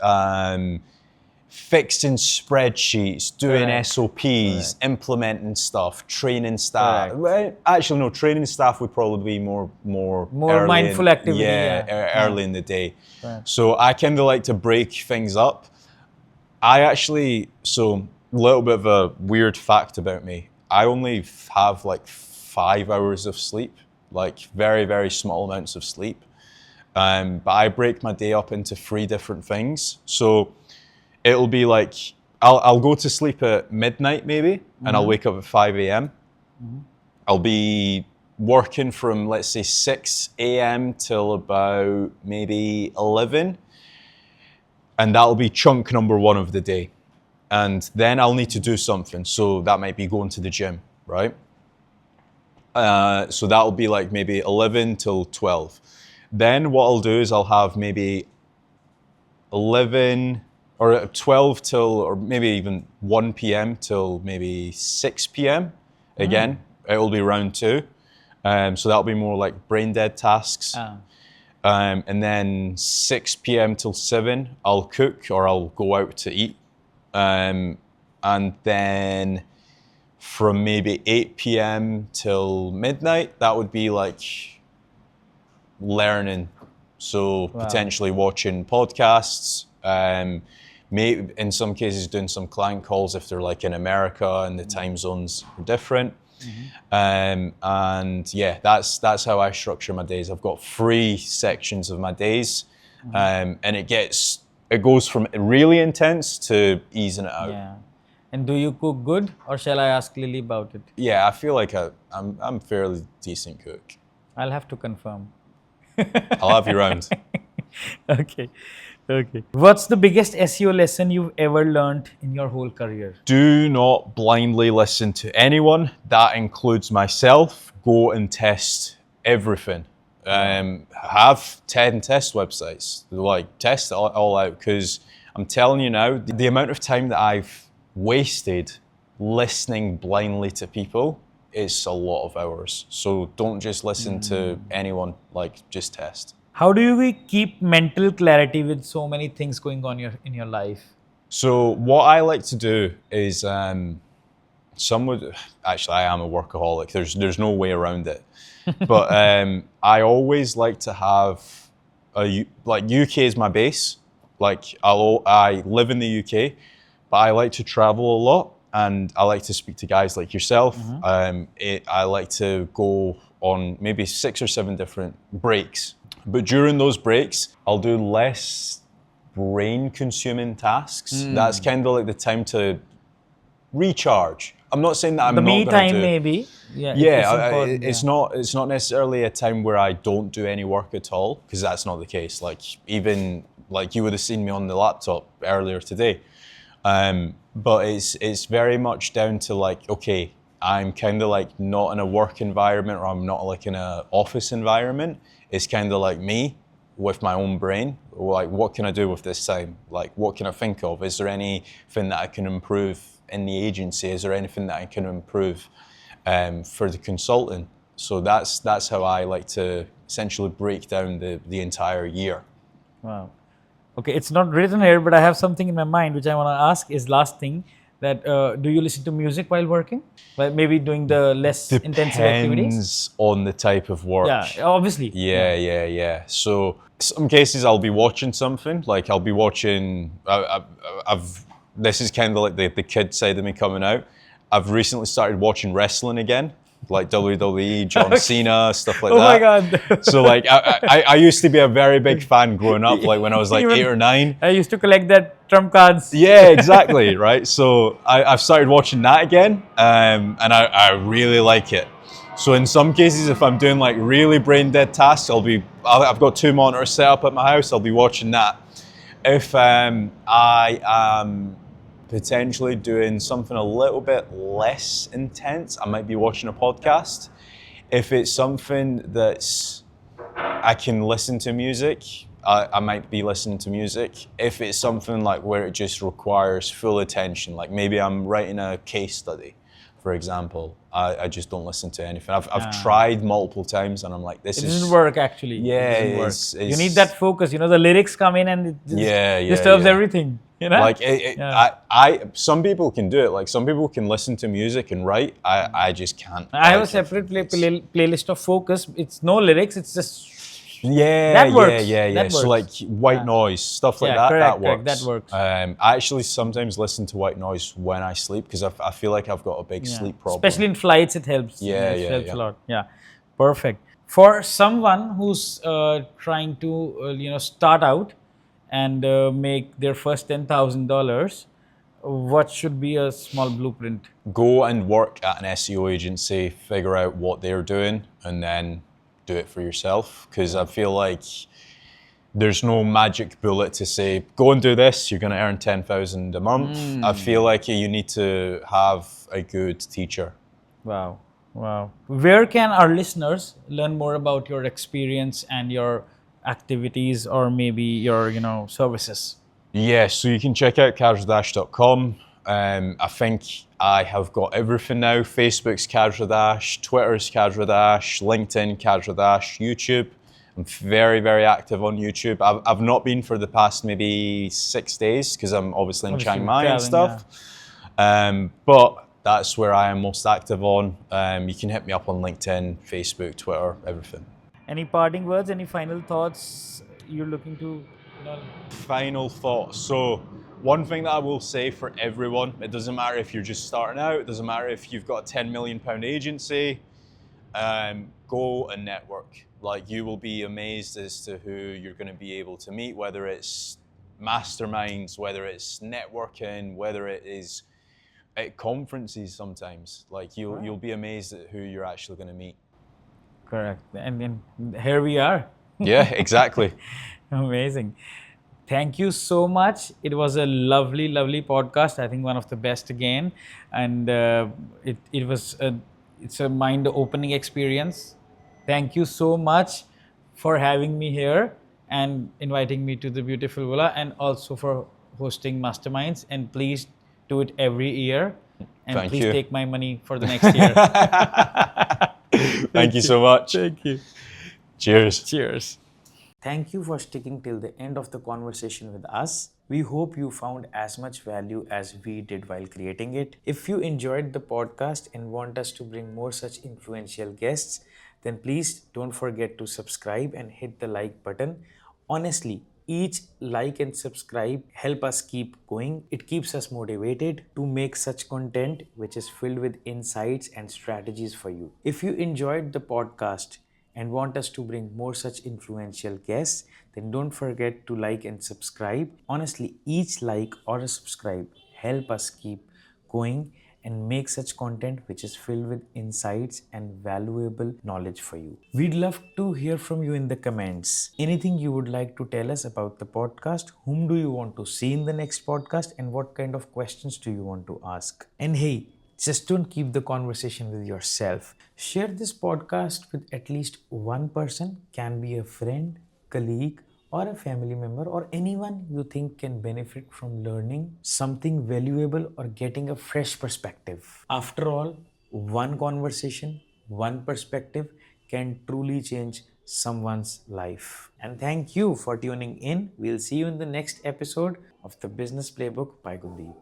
Fixing spreadsheets, doing SOPs, implementing stuff, training staff. Well, actually, no, training staff would probably be more mindful activity. Early in the day. So I kind of like to break things up. So a little bit of a weird fact about me. I only have like 5 hours of sleep, like very, very small amounts of sleep. But I break my day up into 3 different things. So it'll be like, I'll go to sleep at midnight maybe, and I'll wake up at 5 a.m. I'll be working from, let's say, 6 a.m. till about maybe 11. And that'll be chunk number one of the day. And then I'll need to do something. So that might be going to the gym, right? So that'll be like maybe 11 till 12. Then what I'll do is I'll have maybe 11 or 12 till, or maybe even 1 p.m. till maybe 6 p.m. Again, it'll be round two. So that'll be more like brain dead tasks. And then 6 p.m. till 7, I'll cook or I'll go out to eat. And then from maybe 8 p.m. till midnight, that would be like learning. So potentially watching podcasts, maybe in some cases doing some client calls if they're like in America and the time zones are different. And yeah, that's how I structure my days. I've got 3 sections of my days, and it goes from really intense to easing it out. Yeah. And do you cook good, or shall I ask Lily about it? Yeah, I feel like I'm fairly decent cook. I'll have to confirm. I'll have you round. Okay. What's the biggest SEO lesson you've ever learned in your whole career? Do not blindly listen to anyone. That includes myself. Go and test everything. Have 10 test websites. Like, test it all out, because I'm telling you now, the amount of time that I've wasted listening blindly to people is a lot of hours. So don't just listen to anyone, like, just test. How do you keep mental clarity with so many things going on in your life? So what I like to do is, actually I am a workaholic. There's no way around it. But I always like to have UK is my base. Like I live in the UK, but I like to travel a lot, and I like to speak to guys like yourself. I like to go on maybe 6 or 7 different breaks. But during those breaks, I'll do less brain-consuming tasks. That's kind of like the time to recharge. I'm not saying that I'm not going to do... The me time, maybe. It's not necessarily a time where I don't do any work at all, because that's not the case. Like, even like you would have seen me on the laptop earlier today. But it's very much down to like, okay, I'm kind of like not in a work environment, or I'm not like in an office environment. It's kind of like me with my own brain. Like, what can I do with this time? Like, what can I think of? Is there anything that I can improve in the agency? Is there anything that I can improve for the consultant? So that's how I like to essentially break down the entire year. Wow. Okay, it's not written here, but I have something in my mind which I want to ask is last thing. That do you listen to music while working? Well, maybe doing the less intensive activities? Depends on the type of work. Yeah, obviously. Yeah. So some cases I'll be watching something. Like I'll be watching, this is kind of like the kid side of me coming out. I've recently started watching wrestling again. Like WWE, John Cena, stuff like that. Oh my God. So like I used to be a very big fan growing up, like when I was like 8 or 9. I used to collect that trump cards. Yeah, exactly, right? So I've started watching that again, and I really like it. So in some cases, if I'm doing like really brain dead tasks, I've got 2 monitors set up at my house, I'll be watching that. If I am potentially doing something a little bit less intense, I might be watching a podcast. If it's something that's I can listen to music, I might be listening to music. If it's something like where it just requires full attention, like maybe I'm writing a case study, for example, I just don't listen to anything. I've tried multiple times, and I'm like, this doesn't work actually. Yeah, you need that focus. You know, the lyrics come in and it disturbs everything. You know, like some people can do it. Like some people can listen to music and write. I just can't. I have a separate playlist of focus. It's no lyrics. It's just that works. Yeah. So like white noise, stuff like that. Correct, that works. That works. I actually sometimes listen to white noise when I sleep, because I feel like I've got a big sleep problem. Especially in flights, it helps. It helps a lot. Yeah, perfect. For someone who's trying to start out and make their first $10,000, what should be a small blueprint? Go and work at an SEO agency, figure out what they're doing, and then do it for yourself. Because I feel like there's no magic bullet to say, go and do this, you're going to earn 10,000 a month. I feel like you need to have a good teacher. Wow. Wow. Where can our listeners learn more about your experience and your activities or maybe your, services? Yeah, so you can check out kasradash.com. I think I have got everything now. Facebook's Kasra Dash, Twitter's Kasra Dash, LinkedIn Kasra Dash, YouTube. I'm very, very active on YouTube. I've not been for the past maybe 6 days because I'm obviously in Chiang Mai and stuff. But that's where I am most active on. You can hit me up on LinkedIn, Facebook, Twitter, everything. Any parting words, any final thoughts you're looking to? Final thoughts. So one thing that I will say for everyone, it doesn't matter if you're just starting out, it doesn't matter if you've got a £10 million agency, go and network. Like, you will be amazed as to who you're going to be able to meet, whether it's masterminds, whether it's networking, whether it is at conferences sometimes. Like, you'll be amazed at who you're actually going to meet. Correct. And then here we are. Yeah, exactly. Amazing. Thank you so much. It was a lovely, lovely podcast. I think one of the best again. And it's a mind-opening experience. Thank you so much for having me here and inviting me to the beautiful villa, and also for hosting masterminds. And please do it every year. And Thank please you. take my money for the next year. Thank you so much. Thank you. Cheers. Cheers. Thank you for sticking till the end of the conversation with us. We hope you found as much value as we did while creating it. If you enjoyed the podcast and want us to bring more such influential guests, then please don't forget to subscribe and hit the like button. Honestly, each like and subscribe help us keep going. It keeps us motivated to make such content which is filled with insights and strategies for you. If you enjoyed the podcast and want us to bring more such influential guests, then don't forget to like and subscribe. Honestly, each like or a subscribe help us keep going and make such content which is filled with insights and valuable knowledge for you. We'd love to hear from you in the comments. Anything you would like to tell us about the podcast? Whom do you want to see in the next podcast? And what kind of questions do you want to ask? And hey, just don't keep the conversation with yourself. Share this podcast with at least one person, can be a friend, colleague, or a family member, or anyone you think can benefit from learning something valuable or getting a fresh perspective. After all, one conversation, one perspective can truly change someone's life. And thank you for tuning in. We'll see you in the next episode of the Business Playbook by Gundeep.